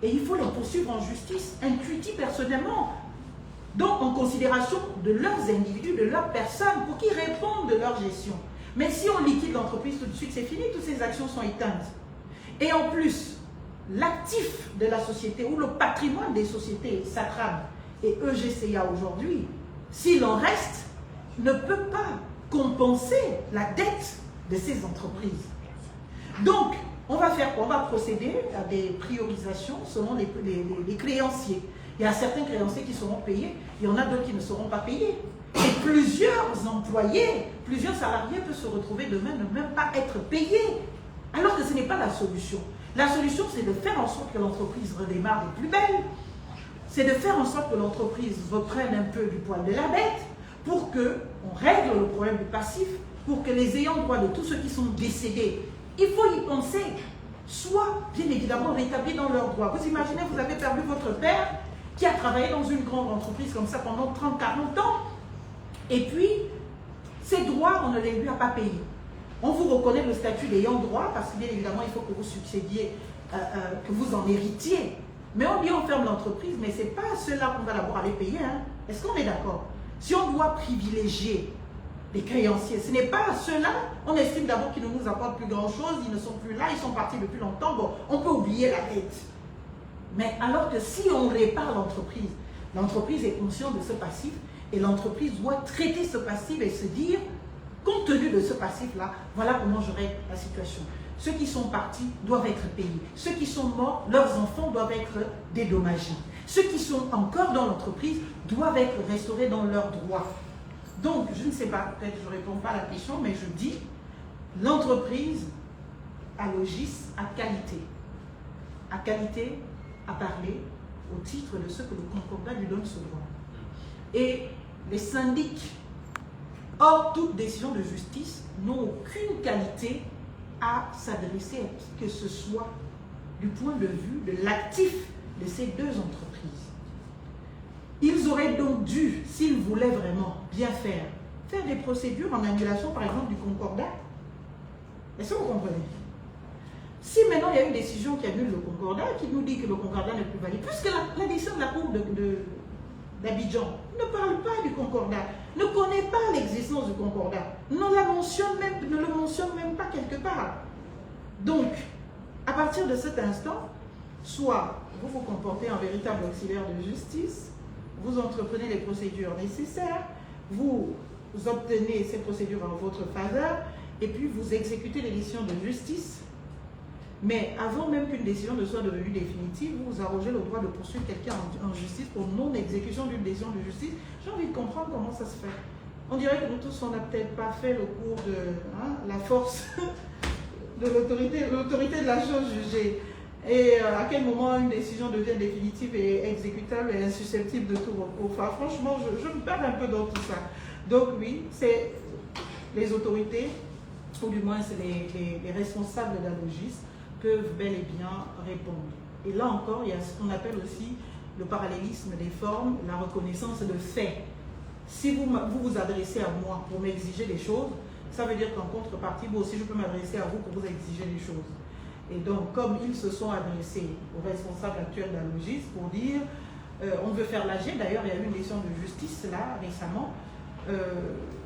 Et il faut les poursuivre en justice, intuitif personnellement. Donc en considération de leurs individus, de leurs personnes, pour qu'ils répondent de leur gestion. Mais si on liquide l'entreprise tout de suite, c'est fini, toutes ces actions sont éteintes. Et en plus, l'actif de la société ou le patrimoine des sociétés Satram et EGCA aujourd'hui, s'il en reste, ne peut pas compenser la dette de ces entreprises. Donc, on va faire quoi? On va procéder à des priorisations selon les créanciers. Il y a certains créanciers qui seront payés, il y en a d'autres qui ne seront pas payés. Et plusieurs employés, plusieurs salariés peuvent se retrouver demain ne même pas être payés. Alors que ce n'est pas la solution. La solution, c'est de faire en sorte que l'entreprise redémarre de plus belle. C'est de faire en sorte que l'entreprise reprenne un peu du poil de la bête pour qu'on règle le problème du passif, pour que les ayants droit de tous ceux qui sont décédés, il faut y penser, soient bien évidemment rétablis dans leurs droits. Vous imaginez, vous avez perdu votre père qui a travaillé dans une grande entreprise comme ça pendant 30-40 ans, et puis ses droits, on ne les lui a pas payés. On vous reconnaît le statut d'ayant droit parce que bien évidemment, il faut que vous succédiez, que vous en héritiez. Mais on dit on ferme l'entreprise, mais ce n'est pas ceux-là qu'on va d'abord aller payer. Hein. Est-ce qu'on est d'accord? Si on doit privilégier les créanciers, ce n'est pas ceux-là, on estime d'abord qu'ils ne nous apportent plus grand-chose, ils ne sont plus là, ils sont partis depuis longtemps, bon, on peut oublier la dette. Mais alors que si on répare l'entreprise est consciente de ce passif et l'entreprise doit traiter ce passif et se dire, compte tenu de ce passif-là, voilà comment je règle la situation. Ceux qui sont partis doivent être payés. Ceux qui sont morts, leurs enfants doivent être dédommagés. Ceux qui sont encore dans l'entreprise doivent être restaurés dans leurs droits. Donc, je ne sais pas, peut-être que je ne réponds pas à la question, mais je dis, l'entreprise à Logis a qualité. A qualité à parler au titre de ce que le concordat lui donne ce droit. Et les syndics, hors toute décision de justice, n'ont aucune qualité à s'adresser à qui que ce soit du point de vue de l'actif de ces deux entreprises. Ils auraient donc dû, s'ils voulaient vraiment bien faire des procédures en annulation, par exemple, du concordat. Est-ce que vous comprenez? Si maintenant il y a une décision qui annule le concordat, qui nous dit que le concordat n'est plus valide, puisque la décision de la Cour d'Abidjan ne parle pas du concordat, ne connaît pas l'existence du concordat, ne le mentionne même pas quelque part. Donc, à partir de cet instant, soit vous vous comportez en véritable auxiliaire de justice, vous entreprenez les procédures nécessaires, vous obtenez ces procédures en votre faveur, et puis vous exécutez les décisions de justice. Mais avant même qu'une décision ne soit devenue définitive, vous arrogez le droit de poursuivre quelqu'un en justice pour non-exécution d'une décision de justice. J'ai envie de comprendre comment ça se fait. On dirait que nous tous, on n'a peut-être pas fait le cours de la force de l'autorité de la chose jugée. Et à quel moment une décision devient définitive et exécutable et insusceptible de tout recours. Enfin, franchement, je me perds un peu dans tout ça. Donc oui, c'est les autorités, ou du moins c'est les responsables de la Logis, peuvent bel et bien répondre. Et là encore, il y a ce qu'on appelle aussi le parallélisme des formes, la reconnaissance de faits. Si vous vous adressez à moi pour m'exiger des choses, ça veut dire qu'en contrepartie, moi aussi je peux m'adresser à vous pour vous exiger des choses. Et donc, comme ils se sont adressés aux responsables actuels de la Logis pour dire, on veut faire l'AG, d'ailleurs il y a eu une décision de justice là récemment,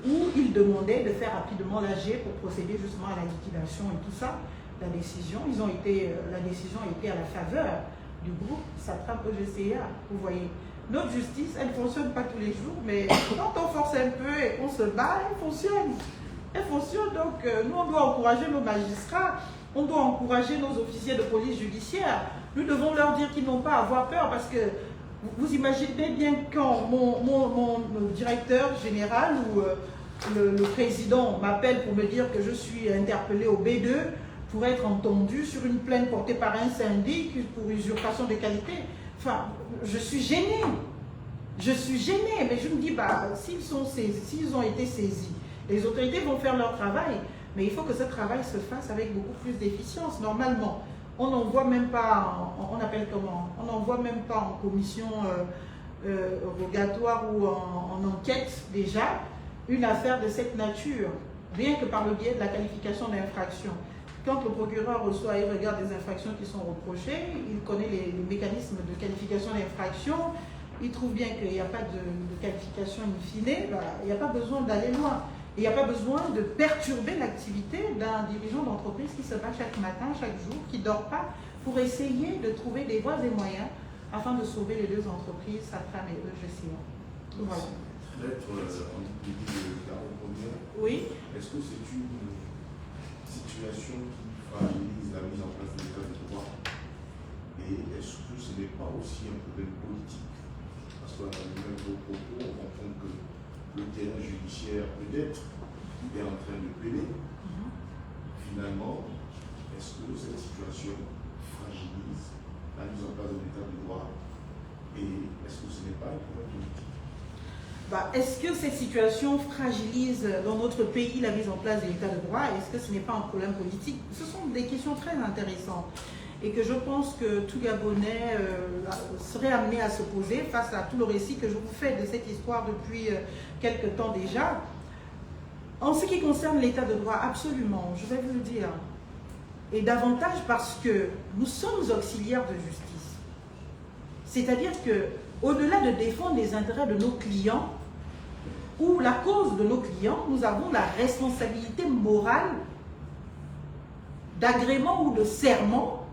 où ils demandaient de faire rapidement l'AG pour procéder justement à la liquidation et tout ça. La décision était à la faveur du groupe Satram EGCA. Vous voyez, notre justice, elle ne fonctionne pas tous les jours, mais quand on force un peu et qu'on se bat, elle fonctionne. Elle fonctionne, donc nous, on doit encourager nos magistrats, on doit encourager nos officiers de police judiciaire. Nous devons leur dire qu'ils n'ont pas à avoir peur, parce que vous imaginez bien quand mon directeur général ou le président m'appelle pour me dire que je suis interpellé au B2, pour être entendu sur une plainte portée par un syndic pour usurpation de qualité. Enfin, je suis gênée. Je suis gênée, mais je me dis, bah, s'ils ont été saisis, les autorités vont faire leur travail, mais il faut que ce travail se fasse avec beaucoup plus d'efficience. Normalement, on n'envoie même pas, on appelle comment? On n'envoie même pas en commission rogatoire ou en enquête déjà une affaire de cette nature, rien que par le biais de la qualification d'infraction. Quand le procureur reçoit et regarde les infractions qui sont reprochées, il connaît les mécanismes de qualification d'infraction, il trouve bien qu'il n'y a pas de qualification in fine, bah, il n'y a pas besoin d'aller loin. Il n'y a pas besoin de perturber l'activité d'un dirigeant d'entreprise qui se bat chaque matin, chaque jour, qui ne dort pas, pour essayer de trouver des voies et moyens afin de sauver les deux entreprises, Satram et EGCA. Voilà. Maître, en début de la première, oui. Est-ce que c'est une situation qui fragilise la mise en place de l'état de droit? Et est-ce que ce n'est pas aussi un problème politique? Parce qu'à même vos propos, on comprend que le terrain judiciaire peut-être est en train de plaider. Finalement, est-ce que cette situation fragilise la mise en place de l'état de droit? Et est-ce que ce n'est pas un problème politique? est-ce que cette situation fragilise dans notre pays la mise en place de l'état de droit? Est-ce que ce n'est pas un problème politique? Ce sont des questions très intéressantes et que je pense que tout Gabonais serait amené à se poser face à tout le récit que je vous fais de cette histoire depuis quelque temps déjà. En ce qui concerne l'état de droit, absolument, je vais vous le dire, et davantage parce que nous sommes auxiliaires de justice. C'est-à-dire que au-delà de défendre les intérêts de nos clients ou la cause de nos clients, nous avons la responsabilité morale d'agrément ou de serment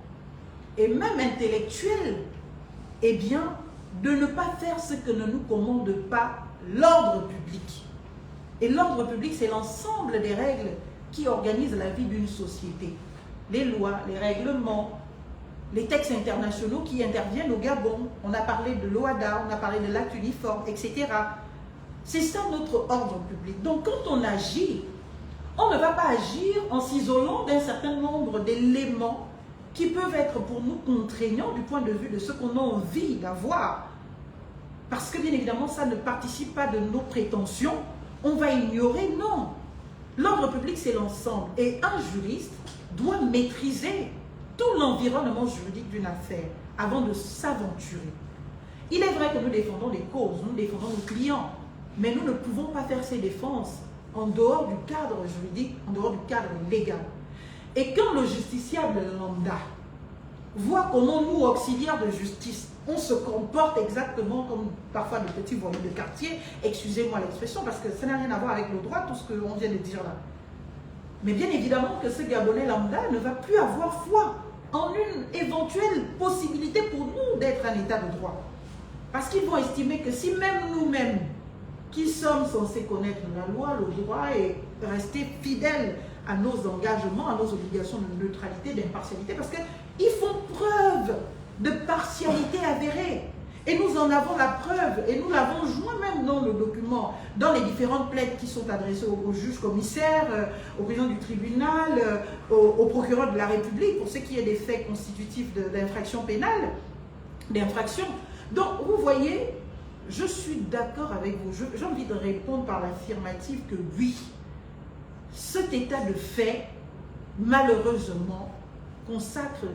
et même intellectuelle, eh bien, de ne pas faire ce que ne nous commande pas l'ordre public. Et l'ordre public, c'est l'ensemble des règles qui organisent la vie d'une société. Les lois, les règlements, les textes internationaux qui interviennent au Gabon. On a parlé de l'OHADA, on a parlé de l'acte uniforme, etc. C'est ça notre ordre public. Donc quand on agit, on ne va pas agir en s'isolant d'un certain nombre d'éléments qui peuvent être pour nous contraignants du point de vue de ce qu'on a envie d'avoir. Parce que bien évidemment, ça ne participe pas de nos prétentions. On va ignorer, non. L'ordre public, c'est l'ensemble. Et un juriste doit maîtriser tout l'environnement juridique d'une affaire avant de s'aventurer. Il est vrai que nous défendons des causes, nous défendons nos clients, mais nous ne pouvons pas faire ces défenses en dehors du cadre juridique, en dehors du cadre légal. Et quand le justiciable lambda voit comment nous, auxiliaires de justice, on se comporte exactement comme parfois de petits voyous de quartier, excusez-moi l'expression, parce que ça n'a rien à voir avec le droit, tout ce qu'on vient de dire là. Mais bien évidemment que ce Gabonais lambda ne va plus avoir foi en une éventuelle possibilité pour nous d'être un état de droit. Parce qu'ils vont estimer que si même nous-mêmes, qui sommes censés connaître la loi, le droit et rester fidèles à nos engagements, à nos obligations de neutralité, d'impartialité, parce qu'ils font preuve de partialité avérée. Et nous en avons la preuve, et nous l'avons joint même dans le document, dans les différentes plaides qui sont adressées aux juges commissaires, au président du tribunal, au procureur de la République, pour ce qui est des faits constitutifs d'infraction pénale, d'infraction. Donc, vous voyez, je suis d'accord avec vous. J'ai envie de répondre par l'affirmative que oui, cet état de fait, malheureusement, consacre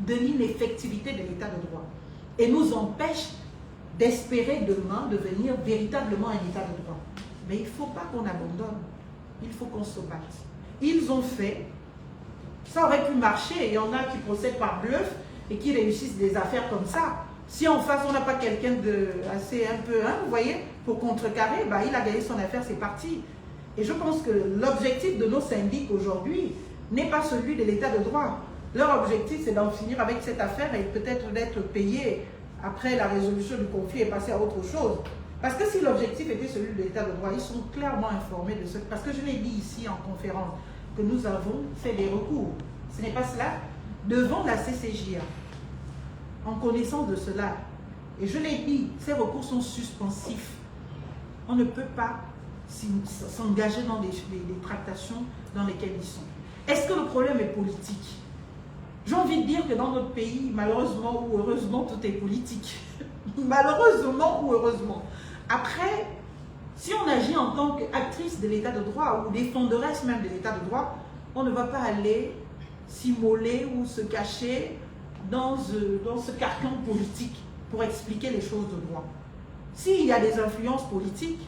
de l'ineffectivité de l'état de droit et nous empêche d'espérer demain devenir véritablement un état de droit. Mais il ne faut pas qu'on abandonne, il faut qu'on se batte. Ils ont fait, ça aurait pu marcher, et il y en a qui procèdent par bluff et qui réussissent des affaires comme ça. Si en face on n'a pas quelqu'un de assez un peu, vous voyez, pour contrecarrer, bah, il a gagné son affaire, c'est parti. Et je pense que l'objectif de nos syndics aujourd'hui n'est pas celui de l'état de droit. Leur objectif, c'est d'en finir avec cette affaire et peut-être d'être payés après la résolution du conflit et passer à autre chose. Parce que si l'objectif était celui de l'état de droit, ils sont clairement informés de ce... Parce que je l'ai dit ici en conférence, que nous avons fait des recours. Ce n'est pas cela. Devant la CCJA, en connaissance de cela, et je l'ai dit, ces recours sont suspensifs. On ne peut pas s'engager dans des tractations dans lesquelles ils sont. Est-ce que le problème est politique? J'ai envie de dire que dans notre pays, malheureusement ou heureusement, tout est politique. Malheureusement ou heureusement. Après, si on agit en tant qu'actrice de l'état de droit ou défenderesse même de l'état de droit, on ne va pas aller s'immoler ou se cacher dans ce carcan politique pour expliquer les choses de droit. S'il y a des influences politiques,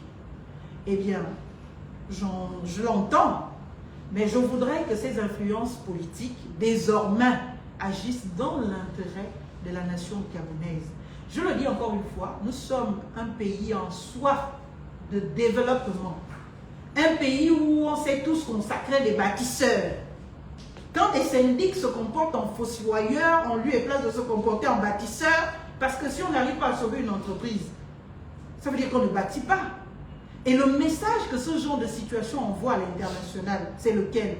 eh bien, je l'entends, mais je voudrais que ces influences politiques, désormais, agissent dans l'intérêt de la nation gabonaise. Je le dis encore une fois, nous sommes un pays en soif de développement. Un pays où on s'est tous consacrés des bâtisseurs. Quand des syndics se comportent en fossoyeurs, on lui est place de se comporter en bâtisseur, parce que si on n'arrive pas à sauver une entreprise, ça veut dire qu'on ne bâtit pas. Et le message que ce genre de situation envoie à l'international, c'est lequel?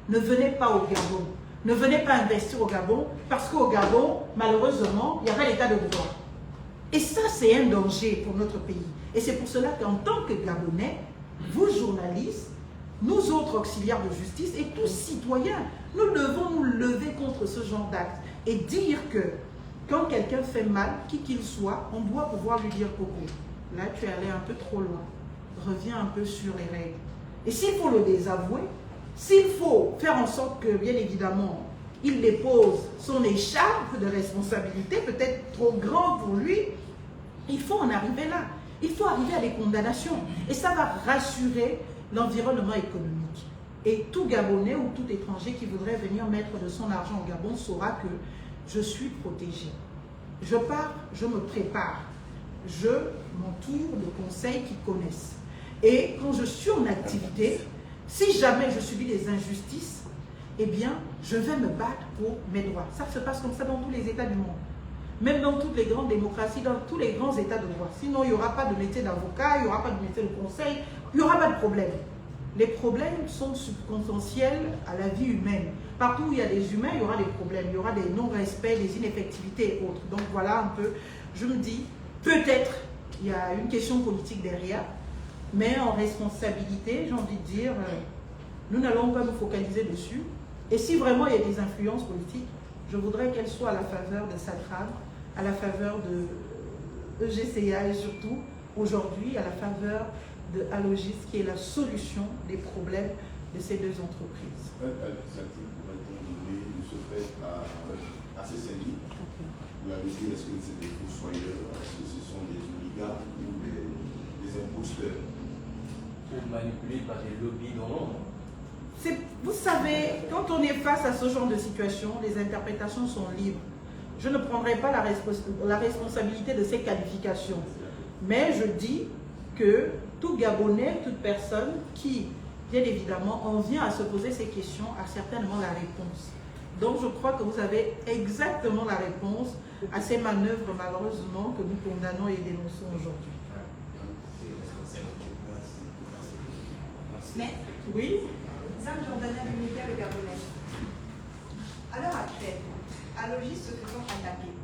Ne venez pas au Gabon. Ne venez pas investir au Gabon, parce qu'au Gabon, malheureusement, il y a pas l'état de droit. Et ça, c'est un danger pour notre pays. Et c'est pour cela qu'en tant que Gabonais, vous journalistes, nous autres auxiliaires de justice et tous citoyens, nous devons nous lever contre ce genre d'acte et dire que quand quelqu'un fait mal, qui qu'il soit, on doit pouvoir lui dire coco. là tu es allé un peu trop loin. Reviens un peu sur les règles. Et s'il faut le désavouer, s'il faut faire en sorte que, bien évidemment, il dépose son écharpe de responsabilité, peut-être trop grande pour lui, il faut en arriver là. Il faut arriver à des condamnations. Et ça va rassurer l'environnement économique. Et tout Gabonais ou tout étranger qui voudrait venir mettre de son argent au Gabon saura que je suis protégé. Je pars, je me prépare. Je m'entoure de conseils qui connaissent. Et quand je suis en activité, si jamais je subis des injustices, eh bien, je vais me battre pour mes droits. Ça se passe comme ça dans tous les États du monde. Même dans toutes les grandes démocraties, dans tous les grands États de droit. Sinon, il n'y aura pas de métier d'avocat, il n'y aura pas de métier de conseil, il n'y aura pas de problème. Les problèmes sont substantiels à la vie humaine. Partout où il y a des humains, il y aura des problèmes. Il y aura des non-respects, des ineffectivités et autres. Donc voilà un peu, je me dis, peut-être il y a une question politique derrière, mais en responsabilité, j'ai envie de dire, nous n'allons pas nous focaliser dessus. Et si vraiment il y a des influences politiques, je voudrais qu'elles soient à la faveur de Satram, à la faveur de EGCA et surtout, aujourd'hui, à la faveur de Alogis, qui est la solution des problèmes de ces deux entreprises. Quelle alternative pourrait-on donner de ce fait à ces syndics? Vous l'avez dit, est-ce que c'est des fossoyeurs, est-ce que ce sont des oligarques ou des imposteurs? Ou manipulés par des lobbies dans l'ombre? Vous savez, quand on est face à ce genre de situation, les interprétations sont libres. Je ne prendrai pas la responsabilité de ces qualifications. Mais je dis que tout Gabonais, toute personne qui, bien évidemment, en vient à se poser ces questions, a certainement la réponse. Donc je crois que vous avez exactement la réponse à ces manœuvres, malheureusement, que nous condamnons et dénonçons aujourd'hui. Mais, oui. Sam Jordanel, l'unitaire le Gabonais. À l'heure actuelle, Alogis se faisant attaquer,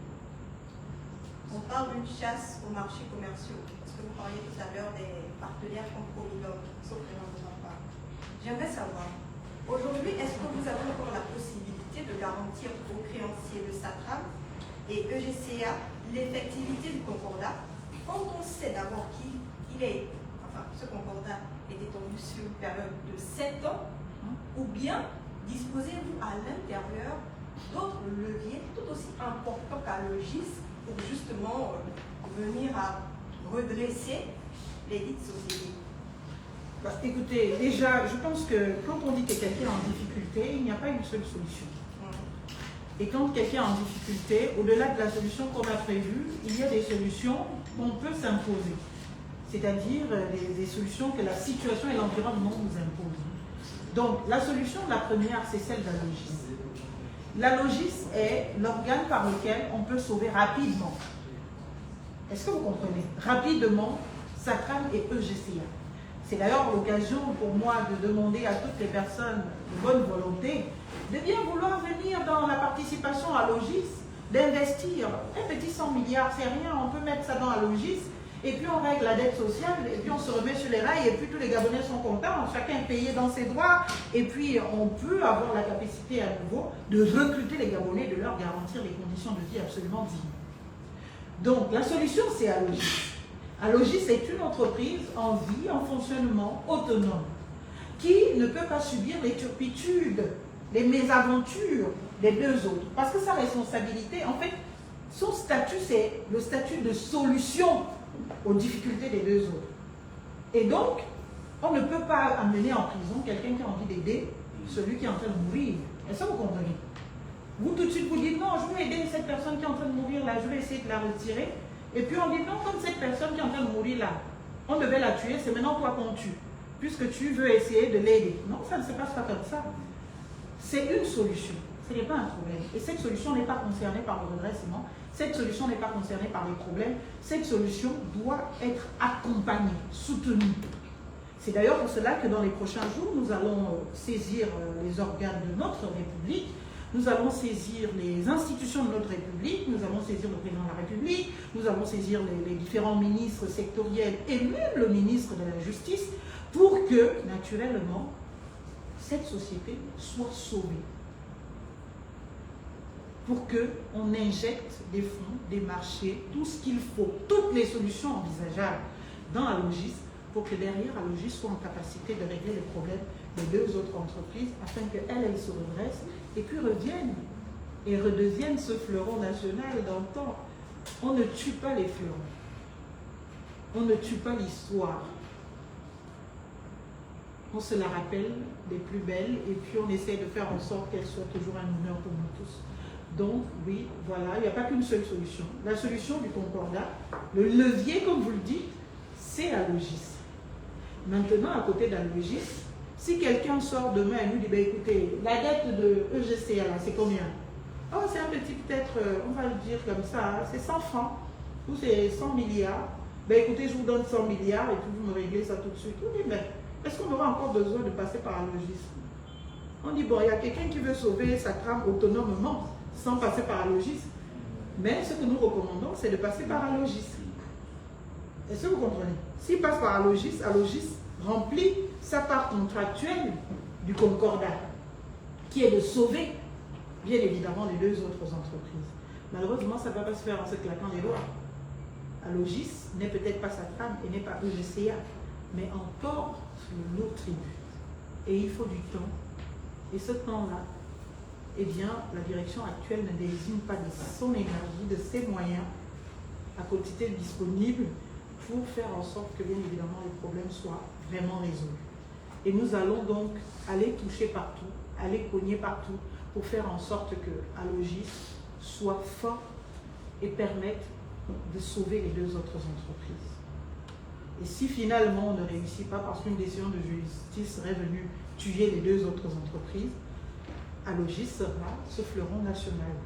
on parle d'une chasse aux marchés commerciaux. Parce que vous parliez tout à l'heure des partenaires comme Providor, sauf que l'on vous en parle. J'aimerais savoir, aujourd'hui, est-ce que vous avez encore la possibilité de garantir aux créanciers de Satram et EGCA l'effectivité du concordat quand on sait d'abord ce concordat est étendu sur une période de 7 ans, ou bien disposez-vous à l'intérieur d'autres leviers tout aussi importants qu'Alogis pour justement venir à redresser les dites sociétés? Écoutez, déjà, je pense que quand on dit que quelqu'un est en difficulté, il n'y a pas une seule solution. Et quand quelqu'un est en difficulté, au-delà de la solution qu'on a prévue, il y a des solutions qu'on peut s'imposer. C'est-à-dire des solutions que la situation et l'environnement nous imposent. Donc, la solution, la première, c'est celle d'Alogis. L'Alogis est l'organe par lequel on peut sauver rapidement. Est-ce que vous comprenez? Rapidement, Satram et EGCA. C'est d'ailleurs l'occasion pour moi de demander à toutes les personnes de bonne volonté de bien vouloir venir dans la participation à Alogis, d'investir. Un petit 100 milliards, c'est rien, on peut mettre ça dans Alogis. Et puis on règle la dette sociale, et puis on se remet sur les rails, et puis tous les Gabonais sont contents, chacun est payé dans ses droits, et puis on peut avoir la capacité à nouveau de recruter les Gabonais, de leur garantir des conditions de vie absolument dignes. Donc la solution, c'est Alogis. Alogis est une entreprise en vie, en fonctionnement autonome, qui ne peut pas subir les turpitudes, les mésaventures des deux autres, parce que sa responsabilité, en fait, son statut, c'est le statut de solution aux difficultés des deux autres. Et donc, on ne peut pas amener en prison quelqu'un qui a envie d'aider celui qui est en train de mourir. Est-ce que vous comprenez? Vous, tout de suite, vous dites, non, je veux aider cette personne qui est en train de mourir là, je vais essayer de la retirer. Et puis on dit, non, comme cette personne qui est en train de mourir là, on devait la tuer, c'est maintenant toi qu'on tue, puisque tu veux essayer de l'aider. Non, ça ne se passe pas comme ça. C'est une solution, ce n'est pas un problème. Et cette solution n'est pas concernée par le redressement. Cette solution n'est pas concernée par les problèmes. Cette solution doit être accompagnée, soutenue. C'est d'ailleurs pour cela que dans les prochains jours, nous allons saisir les organes de notre République, nous allons saisir les institutions de notre République, nous allons saisir le président de la République, nous allons saisir les différents ministres sectoriels et même le ministre de la Justice pour que, naturellement, cette société soit sauvée. pour qu'on injecte des fonds, des marchés, tout ce qu'il faut, toutes les solutions envisageables dans Alogis pour que derrière Alogis soit en capacité de régler les problèmes des deux autres entreprises afin qu'elles se redressent et puis reviennent et redeviennent ce fleuron national dans le temps. On ne tue pas les fleurons. On ne tue pas l'histoire. On se la rappelle des plus belles et puis on essaie de faire en sorte qu'elle soit toujours un honneur pour nous tous. Donc, oui, voilà, il n'y a pas qu'une seule solution. La solution du concordat, le levier, comme vous le dites, c'est Alogis. Maintenant, à côté d'Alogis, si quelqu'un sort demain et nous dit, écoutez, la dette de EGCA, là, c'est combien? Oh, c'est un petit, peut-être, on va le dire comme ça, hein, c'est 100 francs, ou c'est 100 milliards. Écoutez, je vous donne 100 milliards et puis vous me réglez ça tout de suite. Oui, mais est-ce qu'on aura encore besoin de passer par Alogis? On dit, bon, il y a quelqu'un qui veut sauver sa trame autonomement, sans passer par Alogis. Mais ce que nous recommandons, c'est de passer par Alogis. Est-ce que vous comprenez? S'il passe par Alogis, Alogis remplit sa part contractuelle du concordat, qui est de sauver, bien évidemment, les deux autres entreprises. Malheureusement, ça ne va pas se faire en se claquant les doigts. Alogis n'est peut-être pas sa trame et n'est pas EGCA, mais encore sur le lot tribut. Et il faut du temps. Et ce temps-là, eh bien, la direction actuelle ne désigne pas de son énergie, de ses moyens à quantité disponible pour faire en sorte que, bien évidemment, les problèmes soient vraiment résolus. Et nous allons donc aller toucher partout, aller cogner partout pour faire en sorte que Alogis soit fort et permette de sauver les deux autres entreprises. Et si finalement on ne réussit pas parce qu'une décision de justice serait venue tuer les deux autres entreprises, Alogis sera ce fleuron national.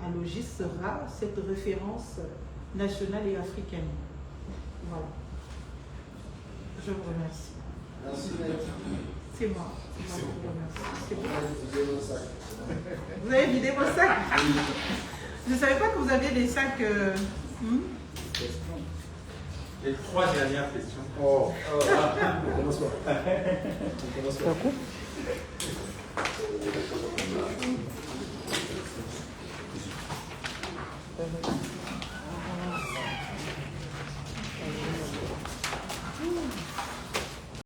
Alogis sera cette référence nationale et africaine. Voilà. Je vous remercie. Merci. C'est moi. C'est moi. Vous avez vidé vos sacs? Je ne savais pas que vous aviez des sacs. Les 3 dernières questions. On commence pas.